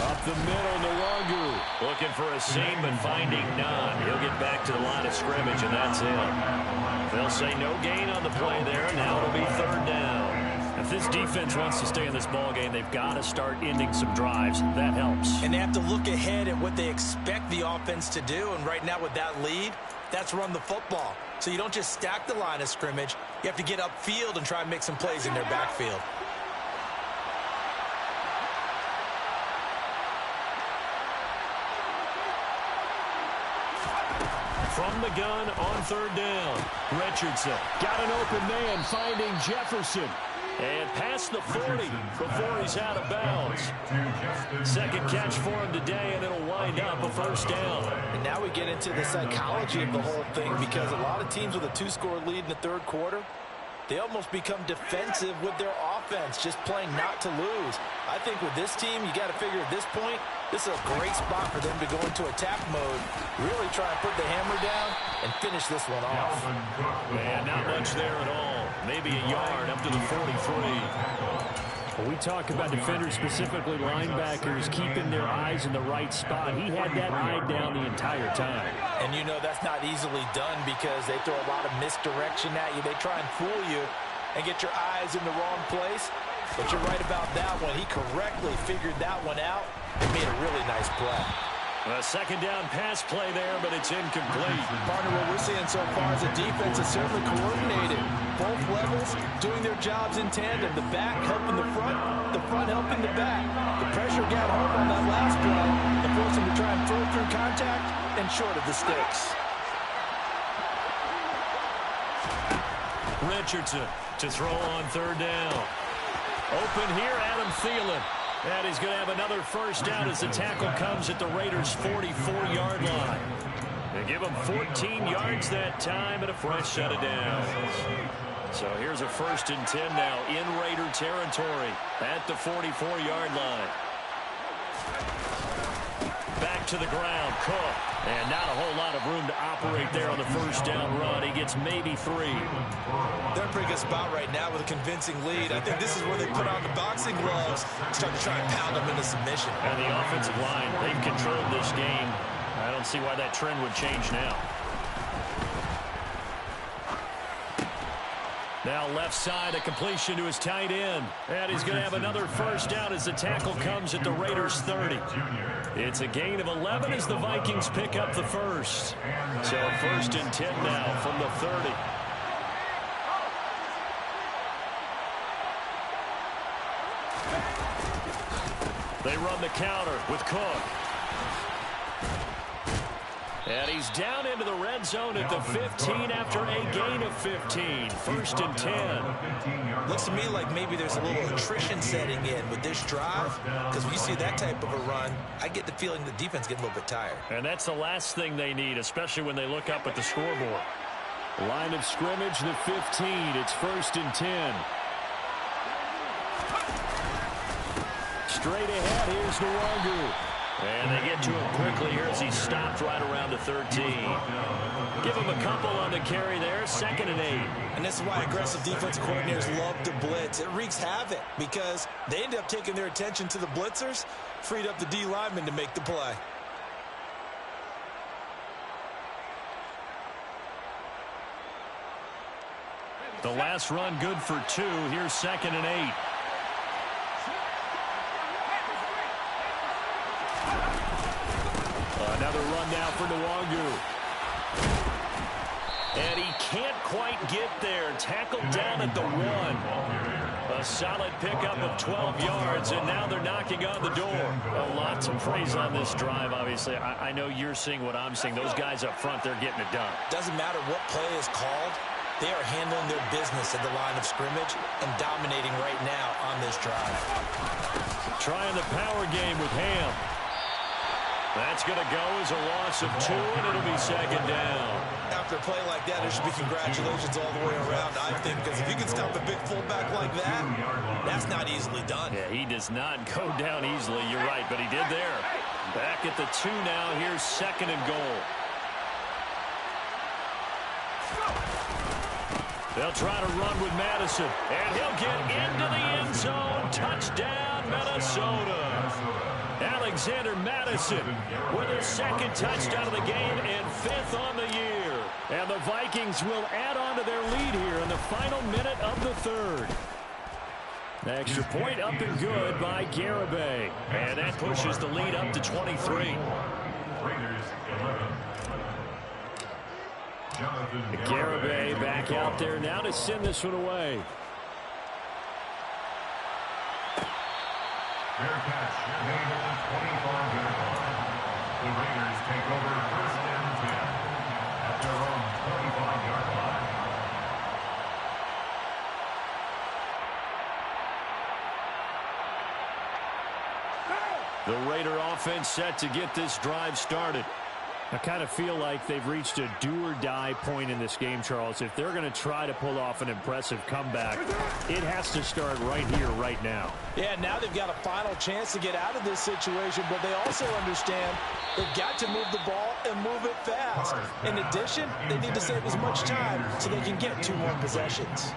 Speaker 1: Up the middle, Nwangu looking for a seam but finding none. He'll get back to the line of scrimmage, and that's it. They'll say no gain on the play there. Now it'll be 3rd down. If this defense wants to stay in this ballgame, they've got to start ending some drives. That helps.
Speaker 2: And they have to look ahead at what they expect the offense to do. And right now with that lead, that's run the football. So you don't just stack the line of scrimmage. You have to get upfield and try and make some plays in their backfield.
Speaker 1: From the gun on 3rd down. Richardson got an open man, finding Jefferson. And past the 40 before he's out of bounds. 2nd catch for him today, and it'll wind up a 1st down.
Speaker 2: And now we get into the psychology of the whole thing, because a lot of teams with a 2-score lead in the 3rd quarter, they almost become defensive with their offense, just playing not to lose. I think with this team, you got to figure at this point, this is a great spot for them to go into attack mode Really try and put the hammer down and finish this one off.
Speaker 1: And not much there at all. Maybe a yard up to the 43. When we talk about defenders, specifically linebackers, keeping their eyes in the right spot, he had that eye down the entire time.
Speaker 2: And you know that's not easily done because they throw a lot of misdirection at you. They try and fool you and get your eyes in the wrong place. But you're right about that one. He correctly figured that one out and made a really nice play.
Speaker 1: A second down pass play there, but it's incomplete.
Speaker 2: Partner, what we're seeing so far is the defense is certainly coordinated. Both levels doing their jobs in tandem. The back helping the front helping the back. The pressure got home on that last play and forced him to try and throw through contact and short of the sticks.
Speaker 1: Richardson to throw on third down. Open here, Adam Thielen. And he's going to have another first down as the tackle comes at the Raiders' 44-yard line. They give him 14 yards that time and a fresh set of downs. So here's a 1st and 10 now in Raider territory at the 44-yard line. Back to the ground, Cook. And not a whole lot of room to operate there on the first down run. He gets maybe 3.
Speaker 2: They're in a pretty good spot right now with a convincing lead. I think this is where they put on the boxing gloves and start to try and pound them into submission.
Speaker 1: And the offensive line, they've controlled this game. I don't see why that trend would change now. Now left side, a completion to his tight end. And he's going to have another first down as the tackle comes at the Raiders' 30. It's a gain of 11 as the Vikings pick up the first. So 1st and 10 now from the 30. They run the counter with Cook. And he's down into the red zone at the 15 after a gain of 15. 1st and 10.
Speaker 2: Looks to me like maybe there's a little attrition setting in with this drive. Because when you see that type of a run, I get the feeling the defense getting a little bit tired.
Speaker 1: And that's the last thing they need, especially when they look up at the scoreboard. Line of scrimmage, the 15. It's 1st and 10. Straight ahead, here's Nwangu. And they get to him quickly here as he stopped right around the 13. Give him a couple on the carry there, 2nd and 8.
Speaker 2: And this is why aggressive defensive coordinators love to blitz. It wreaks havoc because they end up taking their attention to the blitzers, freed up the D lineman to make the play.
Speaker 1: The last run good for 2. Here's 2nd and 8. Another run now for Nwangu. And he can't quite get there. Tackled down at the 1. A solid pickup of 12 yards, and now they're knocking on the door. A lot to praise on this drive, obviously. I know you're seeing what I'm seeing. Those guys up front, they're getting it done.
Speaker 2: Doesn't matter what play is called. They are handling their business at the line of scrimmage and dominating right now on this drive.
Speaker 1: Trying the power game with Ham. That's going to go as a loss of 2, and it'll be 2nd down.
Speaker 2: After a play like that, there should be congratulations all the way around, I think, because if you can stop a big fullback like that, that's not easily done.
Speaker 1: Yeah, he does not go down easily. You're right, but he did there. Back at the 2 now. Here's 2nd and goal. They'll try to run with Madison, and he'll get into the end zone. Touchdown, Minnesota. Alexander Madison with his 2nd touchdown of the game and 5th on the year. And the Vikings will add on to their lead here in the final minute of the 3rd. Extra point up and good by Garibay. And that pushes the lead up to 23. Garibay back out there now to send this one away.
Speaker 4: Fair catch, made at the 25-yard line. The Raiders take over 1st and 10 at their own 25-yard line.
Speaker 1: The Raider offense set to get this drive started. I kind of feel like they've reached a do-or-die point in this game, Charles. If they're going to try to pull off an impressive comeback, it has to start right here, right now.
Speaker 2: Yeah, now they've got a final chance to get out of this situation, but they also understand they've got to move the ball and move it fast. In addition, they need to save as much time so they can get 2 more possessions.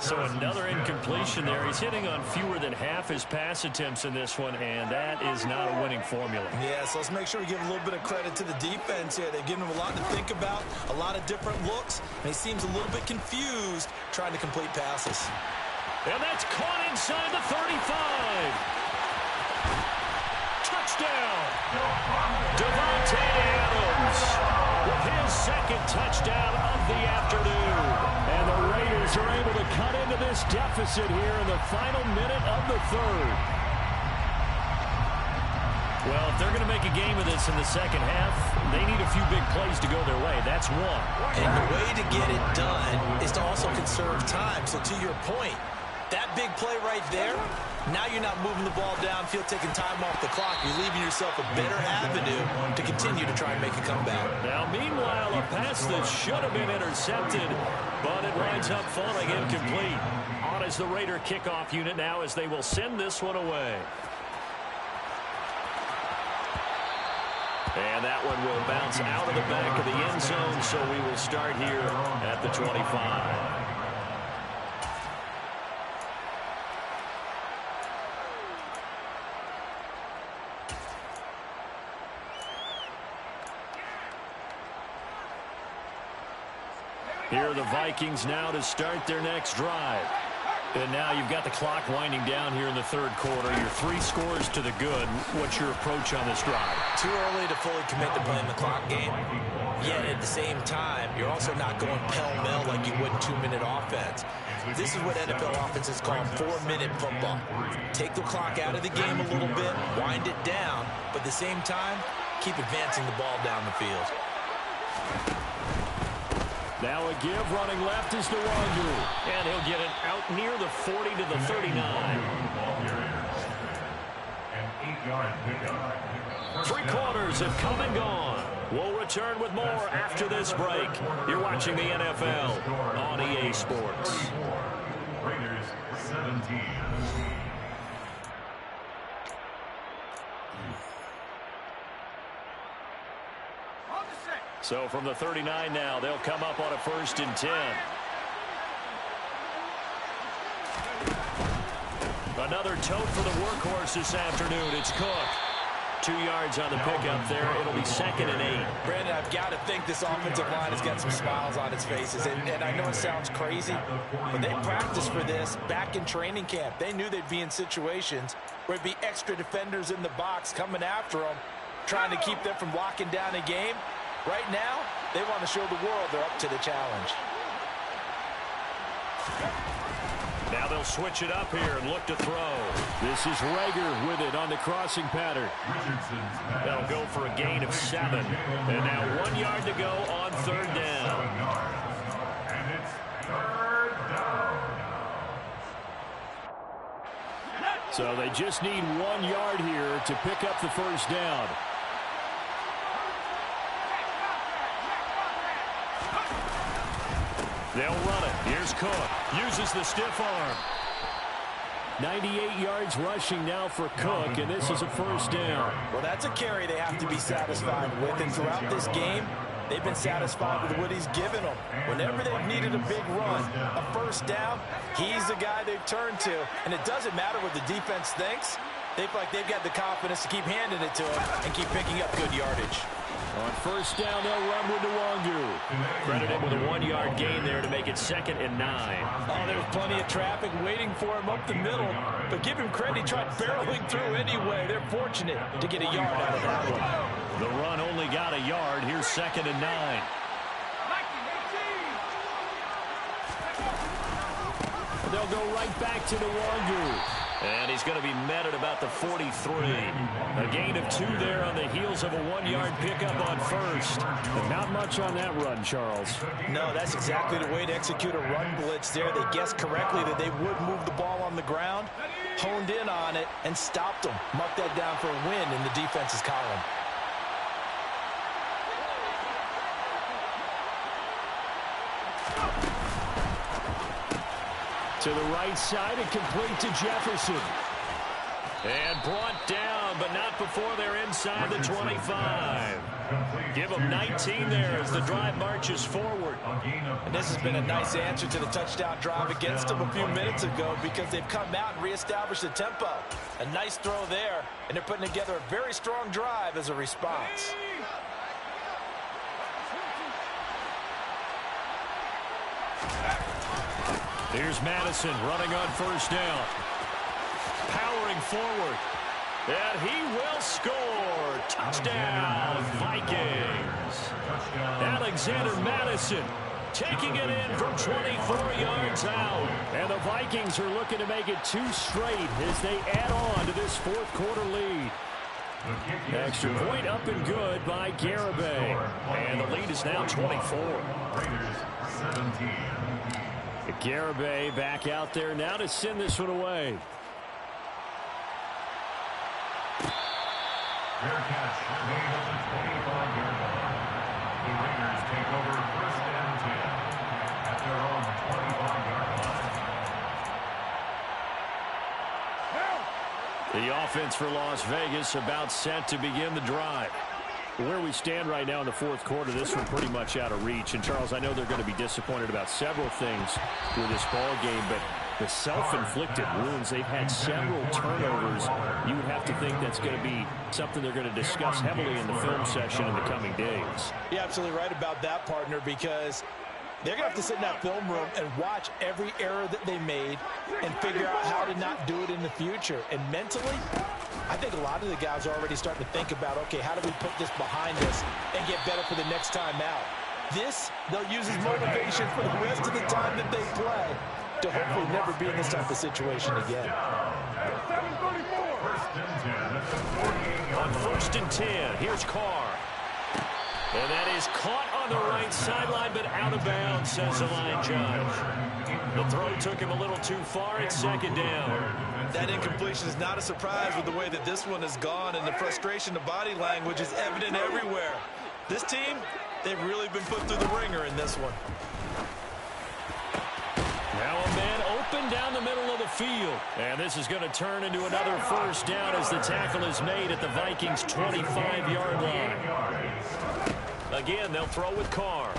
Speaker 1: So another incompletion there. He's hitting on fewer than half his pass attempts in this one, and that is not a winning formula.
Speaker 2: Yeah, so let's make sure we give a little bit of credit to the defense here. They've given him a lot to think about, a lot of different looks, and he seems a little bit confused trying to complete passes.
Speaker 1: And that's caught inside the 35. Touchdown! Devontae Adams with his second touchdown of the afternoon. And the Raiders are able to cut into this deficit here in the final minute of the third. Well, if they're going to make a game of this in the second half, they need a few big plays to go their way. That's one.
Speaker 2: And the way to get it done is to also conserve time. So to your point, that big play right there, now you're not moving the ball downfield, taking time off the clock. You're leaving yourself a better avenue to continue to try and make a comeback.
Speaker 1: Now, meanwhile, a pass that should have been intercepted, but it winds up falling incomplete. On is the Raider kickoff unit now as they will send this one away. And that one will bounce out of the back of the end zone, so we will start here at the 25. Here are the Vikings now to start their next drive. And now you've got the clock winding down here in the third quarter. Your 3 scores to the good. What's your approach on this drive?
Speaker 2: Too early to fully commit to playing the clock game. Yet at the same time, you're also not going pell-mell like you would in 2-minute offense. This is what NFL offenses call 4-minute football. Take the clock out of the game a little bit, wind it down, but at the same time, keep advancing the ball down the field.
Speaker 1: Now a give running left is Nwangu. And he'll get it out near the 40 to the 39.
Speaker 4: An 8-yard pickup.
Speaker 1: 3 quarters have come and gone. We'll return with more after this break. You're watching the NFL on EA Sports.
Speaker 4: Raiders 17.
Speaker 1: So from the 39 now, they'll come up on a 1st and 10. Another tote for the workhorse this afternoon. It's Cook. 2 yards on the pickup there. It'll be 2nd and 8.
Speaker 2: Brandon, I've got to think this offensive line has got some smiles on its faces. And I know it sounds crazy, but they practiced for this back in training camp. They knew they'd be in situations where it'd be extra defenders in the box coming after them, trying to keep them from locking down a game. Right now, they want to show the world they're up to the challenge.
Speaker 1: Now they'll switch it up here and look to throw. This is Rager with it on the crossing pattern. They'll go for a gain of 7. And now 1 yard to go on 3rd down.
Speaker 4: And it's 3rd down.
Speaker 1: So they just need 1 yard here to pick up the 1st down. They'll run it. Here's Cook. Uses the stiff arm. 98 yards rushing now for Cook, and this is a 1st down.
Speaker 2: Well, that's a carry they have to be satisfied with, and throughout this game, they've been satisfied with what he's given them. Whenever they've needed a big run, a 1st down, he's the guy they've turned to. And it doesn't matter what the defense thinks. They feel like they've got the confidence to keep handing it to him and keep picking up good yardage.
Speaker 1: On 1st down, they'll run with Nwangu. Credit him with a 1 yard gain there to make it 2nd and 9.
Speaker 2: Oh, there's plenty of traffic waiting for him up the middle. But give him credit, he tried barreling through anyway. They're fortunate to get a yard out of that one.
Speaker 1: The run only got a yard. Here's 2nd and 9. They'll go right back to Nwangu. And he's going to be met at about the 43. A gain of 2 there on the heels of a 1 yard pickup on 1st. But not much on that run, Charles.
Speaker 2: No, that's exactly the way to execute a run blitz there. They guessed correctly that they would move the ball on the ground, honed in on it, and stopped them. Mark that down for a win in the defense's column.
Speaker 1: To the right side and complete to Jefferson. And brought down, but not before they're inside the 25. Give them 19 there as the drive marches forward.
Speaker 2: And this has been a nice answer to the touchdown drive against them a few minutes ago because they've come out and reestablished the tempo. A nice throw there, and they're putting together a very strong drive as a response.
Speaker 1: Here's Madison running on first down. Powering forward. And he will score. Touchdown, Vikings. Alexander Madison taking it in from 24 yards out. And the Vikings are looking to make it 2 straight as they add on to this fourth quarter lead. Extra point up and good by Garibay. And the lead is now 24.
Speaker 4: Raiders 17.
Speaker 1: Garibay back out there now to send this one away.
Speaker 4: Fair catch made at the 25-yard line. The Raiders take over first and 10 at their own 25-yard line.
Speaker 1: The offense for Las Vegas about set to begin the drive. Where we stand right now in the fourth quarter, this one pretty much out of reach. And, Charles, I know they're going to be disappointed about several things with this ball game, but the self-inflicted wounds, they've had several turnovers. You would have to think that's going to be something they're going to discuss heavily in the film session in the coming days.
Speaker 2: You're absolutely right about that, partner, because they're going to have to sit in that film room and watch every error that they made and figure out how to not do it in the future. And mentally, I think a lot of the guys are already starting to think about, okay, how do we put this behind us and get better for the next time out? This, they'll use as motivation for the rest of the time that they play to hopefully never be in this type of situation again.
Speaker 1: On first and 10, here's Carr. And that is caught on the right sideline, but out of bounds, says the line judge. The throw took him a little too far at second down.
Speaker 2: That incompletion is not a surprise with the way that this one has gone, and the frustration, the body language is evident everywhere. This team, they've really been put through the ringer in this one.
Speaker 1: Now a man open down the middle of the field. And this is going to turn into another first down as the tackle is made at the Vikings' 25-yard line. Again, they'll throw with Carr.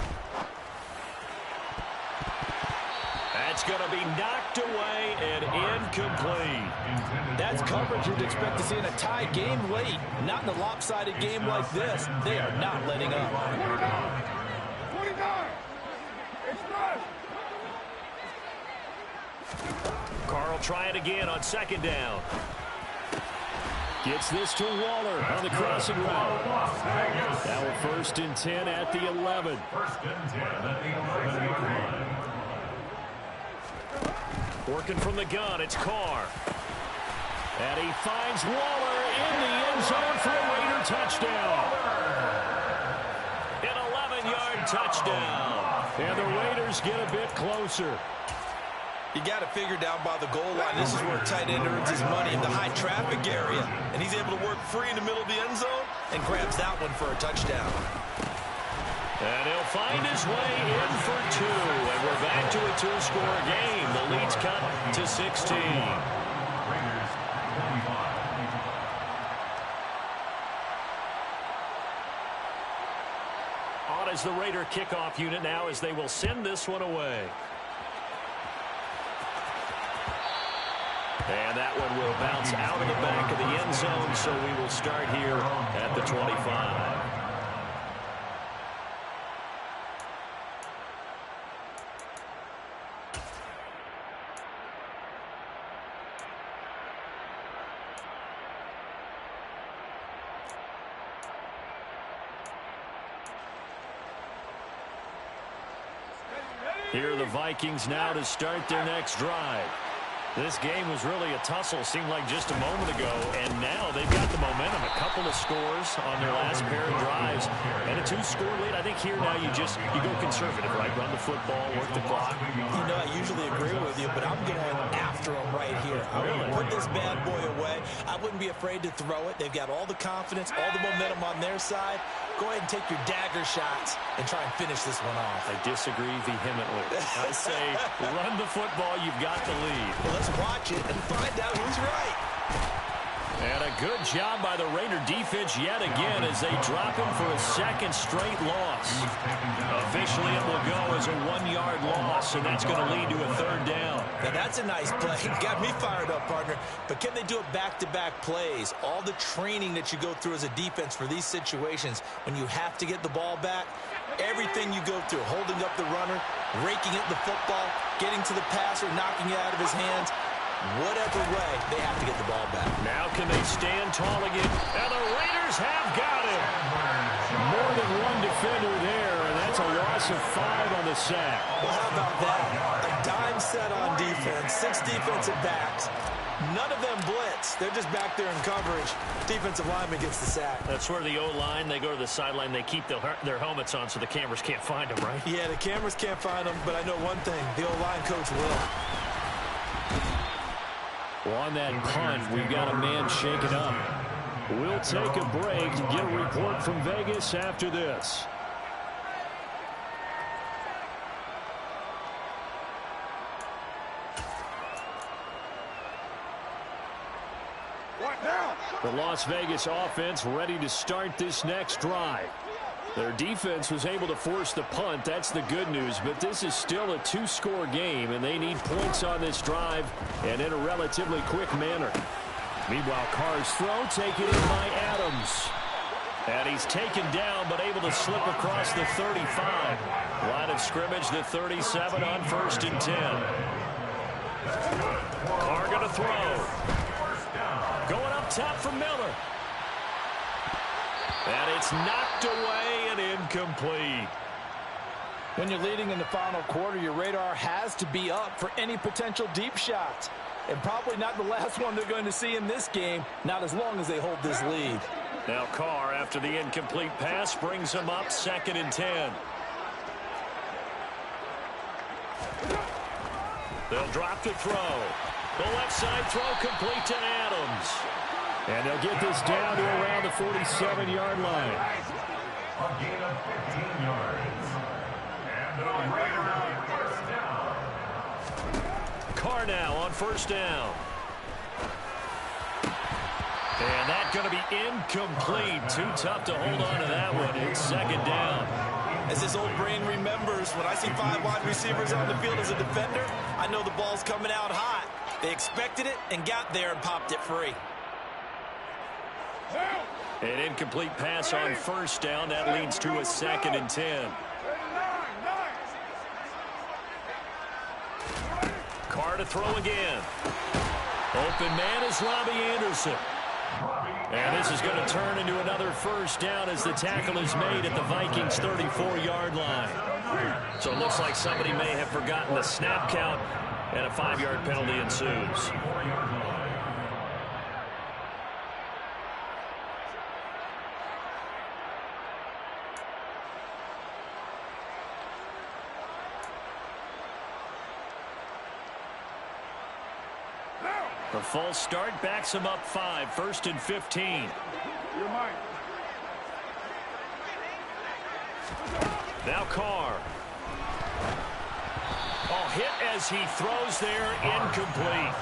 Speaker 1: That's going to be knocked away and incomplete.
Speaker 2: That's coverage you'd expect to see in a tie game late. Not in a lopsided game like this. They are not letting up.
Speaker 3: 29. Express.
Speaker 1: Carr will try it again on second down. Gets this to Waller on the crossing route. Now a first and 10 at the 11.
Speaker 4: First and 10 at the 11-yard line.
Speaker 1: Working from the gun, it's Carr. And he finds Waller in the end zone for a Raider touchdown. An 11-yard touchdown. And the Raiders get a bit closer.
Speaker 2: You got to figure down by the goal line. This is where a tight end earns his money in the high traffic area. And he's able to work free in the middle of the end zone and grabs that one for a touchdown.
Speaker 1: And he'll find his way in for 2. And we're back to a 2-score game. The lead's cut to 16.
Speaker 4: Raiders 25.
Speaker 1: On as the Raider kickoff unit now as they will send this one away. And that one will bounce out of the back of the end zone, so we will start here at the 25. Here are the Vikings now to start their next drive. This game was really a tussle, seemed like just a moment ago, and now they've got the momentum. A couple of scores on their last pair of drives, and a 2-score lead. I think here now you go conservative, right? Run the football, work the clock.
Speaker 2: You know, I usually agree with you, but I'm going after them right here. I want to put this bad boy away. I wouldn't be afraid to throw it. They've got all the confidence, all the momentum on their side. Go ahead and take your dagger shots and try and finish this one off.
Speaker 1: I disagree vehemently. I say run the football. You've got the lead.
Speaker 2: Well, let's watch it and find out who's right.
Speaker 1: And a good job by the Raider defense yet again as they drop him for a second straight loss. Officially, it will go as a 1-yard loss, and that's going to lead to a third down.
Speaker 2: Now, that's a nice play. Got me fired up, partner. But can they do it back-to-back plays? All the training that you go through as a defense for these situations, when you have to get the ball back, everything you go through, holding up the runner, raking at the football, getting to the passer, knocking it out of his hands, whatever way, they have to get the ball back.
Speaker 1: Now can they stand tall again? And the Raiders have got him. More than one defender there, and that's a loss of 5 on the sack.
Speaker 2: Well, how about that? A dime set on defense, 6 defensive backs. None of them blitz. They're just back there in coverage. Defensive lineman gets the sack.
Speaker 1: That's where the O-line, they go to the sideline, they keep their helmets on so the cameras can't find them, right?
Speaker 2: Yeah, the cameras can't find them, but I know one thing. The O-line coach will.
Speaker 1: Well, on that punt, we've got a man shaken up. We'll take a break to get a report from Vegas after this. The Las Vegas offense ready to start this next drive. Their defense was able to force the punt. That's the good news. But this is still a 2-score game, and they need points on this drive and in a relatively quick manner. Meanwhile, Carr's throw taken in by Adams. And he's taken down, but able to slip across the 35. Line of scrimmage, the 37 on 1st and 10. Carr going to throw. Going up top for Miller. And it's knocked away and incomplete.
Speaker 2: When you're leading in the final quarter, your radar has to be up for any potential deep shots. And probably not the last one they're going to see in this game, not as long as they hold this lead.
Speaker 1: Now Carr, after the incomplete pass, brings him up 2nd and 10. They'll drop to throw. The left side throw complete to Adams. And they'll get this down to around the 47-yard line.
Speaker 4: A gain of 15 yards. And the Raiders first down.
Speaker 1: Carr now on 1st down. And that's going to be incomplete. Too tough to hold on to that one. It's 2nd down.
Speaker 2: As his old brain remembers, when I see 5 wide receivers on the field as a defender, I know the ball's coming out hot. They expected it and got there and popped it free.
Speaker 1: An incomplete pass on 1st down. That leads to a 2nd and 10. Carr to throw again. Open man is Robbie Anderson. And this is going to turn into another 1st down as the tackle is made at the Vikings' 34-yard line. So it looks like somebody may have forgotten the snap count, and a 5-yard penalty ensues. The false start backs him up 5, 1st and 15. Now Carr. Hit as he throws there, incomplete.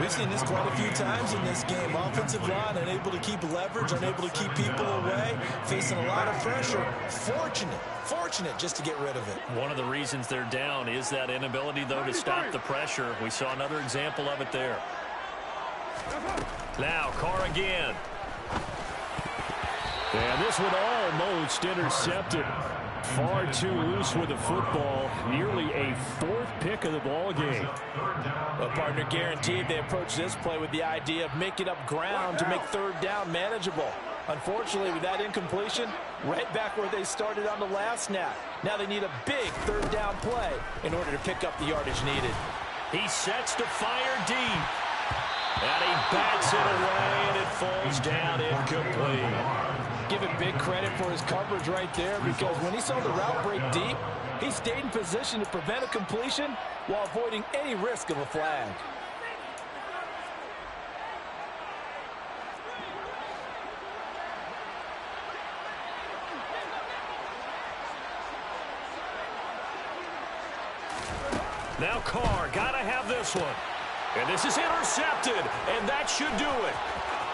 Speaker 2: We've seen this quite a few times in this game. Offensive line unable to keep leverage, unable to keep people away, facing a lot of pressure. Fortunate just to get rid of it.
Speaker 1: One of the reasons they're down is that inability, though, to stop the pressure. We saw another example of it there. Now Carr again. And this one almost intercepted. Far too loose with the football. Nearly a 4th pick of the ball game.
Speaker 2: Well, partner, guaranteed they approach this play with the idea of making up ground to make 3rd down manageable. Unfortunately, with that incompletion, right back where they started on the last snap. Now they need a big 3rd down play in order to pick up the yardage needed.
Speaker 1: He sets to fire deep. And he bats it away, and it falls down incomplete.
Speaker 2: Give him big credit for his coverage right there, because when he saw the route break deep, he stayed in position to prevent a completion while avoiding any risk of a flag.
Speaker 1: Now Carr, gotta have this one. And this is intercepted, and that should do it.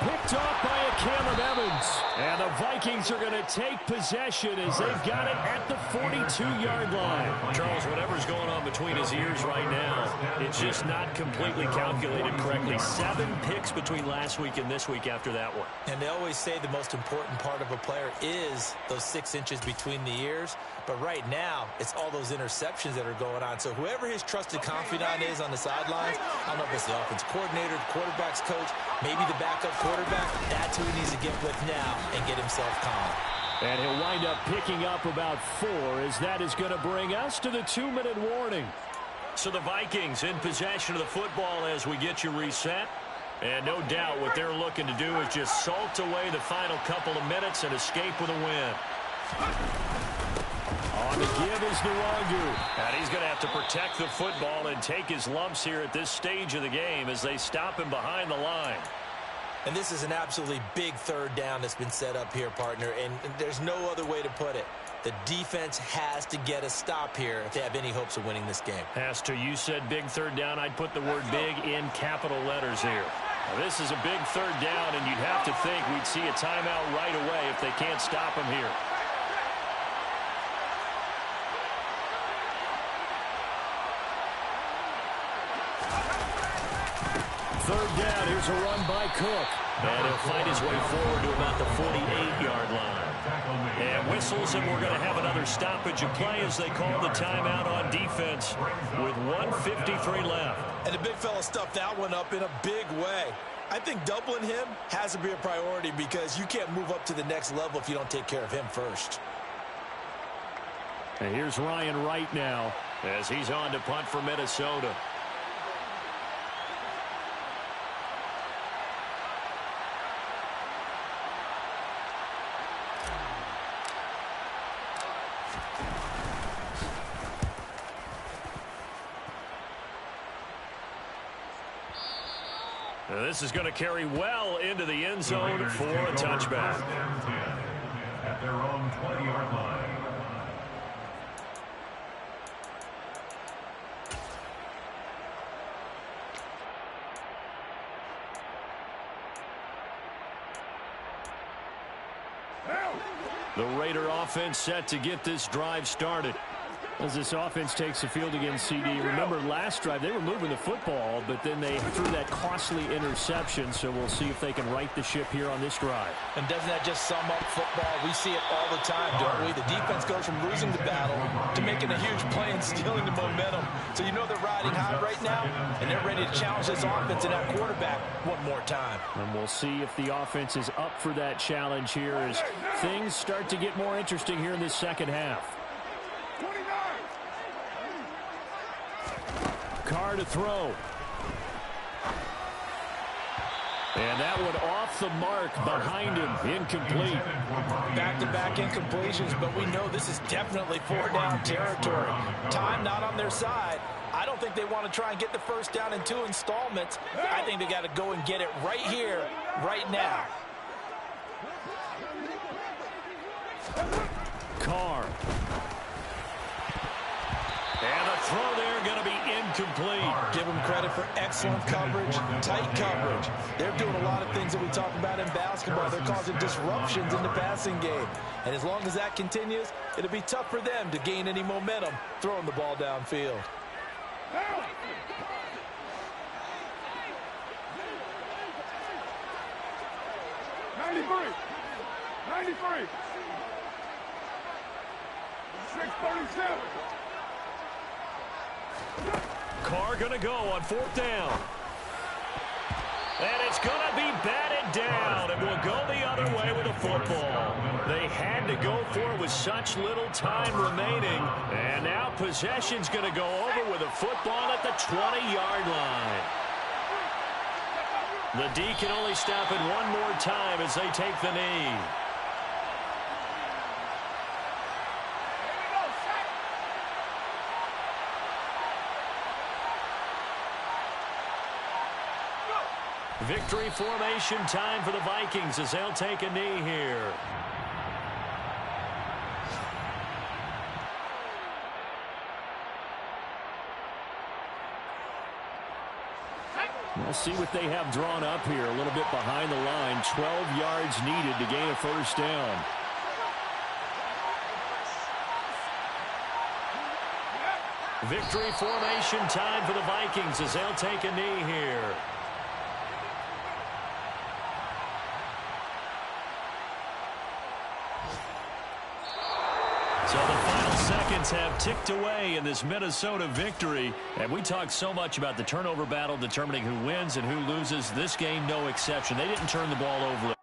Speaker 1: Picked off by a Caleb Evans. And the Vikings are going to take possession as they've got it at the 42-yard line. Charles, whatever's going on between his ears right now, it's just not completely calculated correctly. 7 picks between last week and this week after that one.
Speaker 2: And they always say the most important part of a player is those 6 inches between the ears. But right now, it's all those interceptions that are going on. So whoever his trusted confidant is on the sidelines, I don't know if it's the offense coordinator, the quarterback's coach, maybe the backup quarterback, that's who he needs to get with now and get himself calm.
Speaker 1: And he'll wind up picking up about 4 as that is going to bring us to the 2-minute warning. So the Vikings in possession of the football as we get you reset. And no doubt what they're looking to do is just salt away the final couple of minutes and escape with a win. On the give is Nwangu. And he's going to have to protect the football and take his lumps here at this stage of the game as they stop him behind the line.
Speaker 2: And this is an absolutely big third down that's been set up here, partner, and there's no other way to put it. The defense has to get a stop here if they have any hopes of winning this game.
Speaker 1: Has to. You said big third down. I'd put the word big in capital letters here. Now, this is a big third down, and you'd have to think we'd see a timeout right away if they can't stop him here. Third down, here's a run by Cook. And he'll find his way forward to about the 48-yard line. And whistles, and we're going to have another stoppage of play as they call the timeout on defense with 1:53 left.
Speaker 2: And the big fella stuffed that one up in a big way. I think doubling him has to be a priority because you can't move up to the next level if you don't take care of him first.
Speaker 1: And here's Ryan Wright now as he's on to punt for Minnesota. This is going to carry well into the end zone for a touchback.
Speaker 4: At their own 20-yard line.
Speaker 1: The Raider offense set to get this drive started. As this offense takes the field against CD. Remember last drive they were moving the football, but then they threw that costly interception, so we'll see if they can right the ship here on this drive.
Speaker 2: And doesn't that just sum up football? We see it all the time, don't we? The defense goes from losing the battle to making a huge play and stealing the momentum. So you know they're riding high right now, and they're ready to challenge this offense and that quarterback one more time.
Speaker 1: And we'll see if the offense is up for that challenge here as things start to get more interesting here in this second half. Carr to throw. And that one off the mark behind him. Incomplete.
Speaker 2: Back-to-back incompletions, but we know this is definitely 4-down territory. Time not on their side. I don't think they want to try and get the first down in 2 installments. I think they got to go and get it right here, right now.
Speaker 1: Carr. And the throw there going to be incomplete.
Speaker 2: Give them credit for excellent coverage, tight coverage. They're doing a lot of things that we talk about in basketball. They're causing disruptions in the passing game. And as long as that continues, it'll be tough for them to gain any momentum throwing the ball downfield.
Speaker 3: 93. 637.
Speaker 1: Carr going to go on 4th down. And it's going to be batted down, and we'll go the other way with the football. They had to go for it with such little time remaining. And now possession's going to go over with a football at the 20-yard line. The D can only stop it one more time as they take the knee. Victory formation time for the Vikings as they'll take a knee here. We'll see what they have drawn up here. A little bit behind the line. 12 yards needed to gain a first down. Victory formation time for the Vikings as they'll take a knee here. So the final seconds have ticked away in this Minnesota victory. And we talked so much about the turnover battle determining who wins and who loses. This game, no exception. They didn't turn the ball over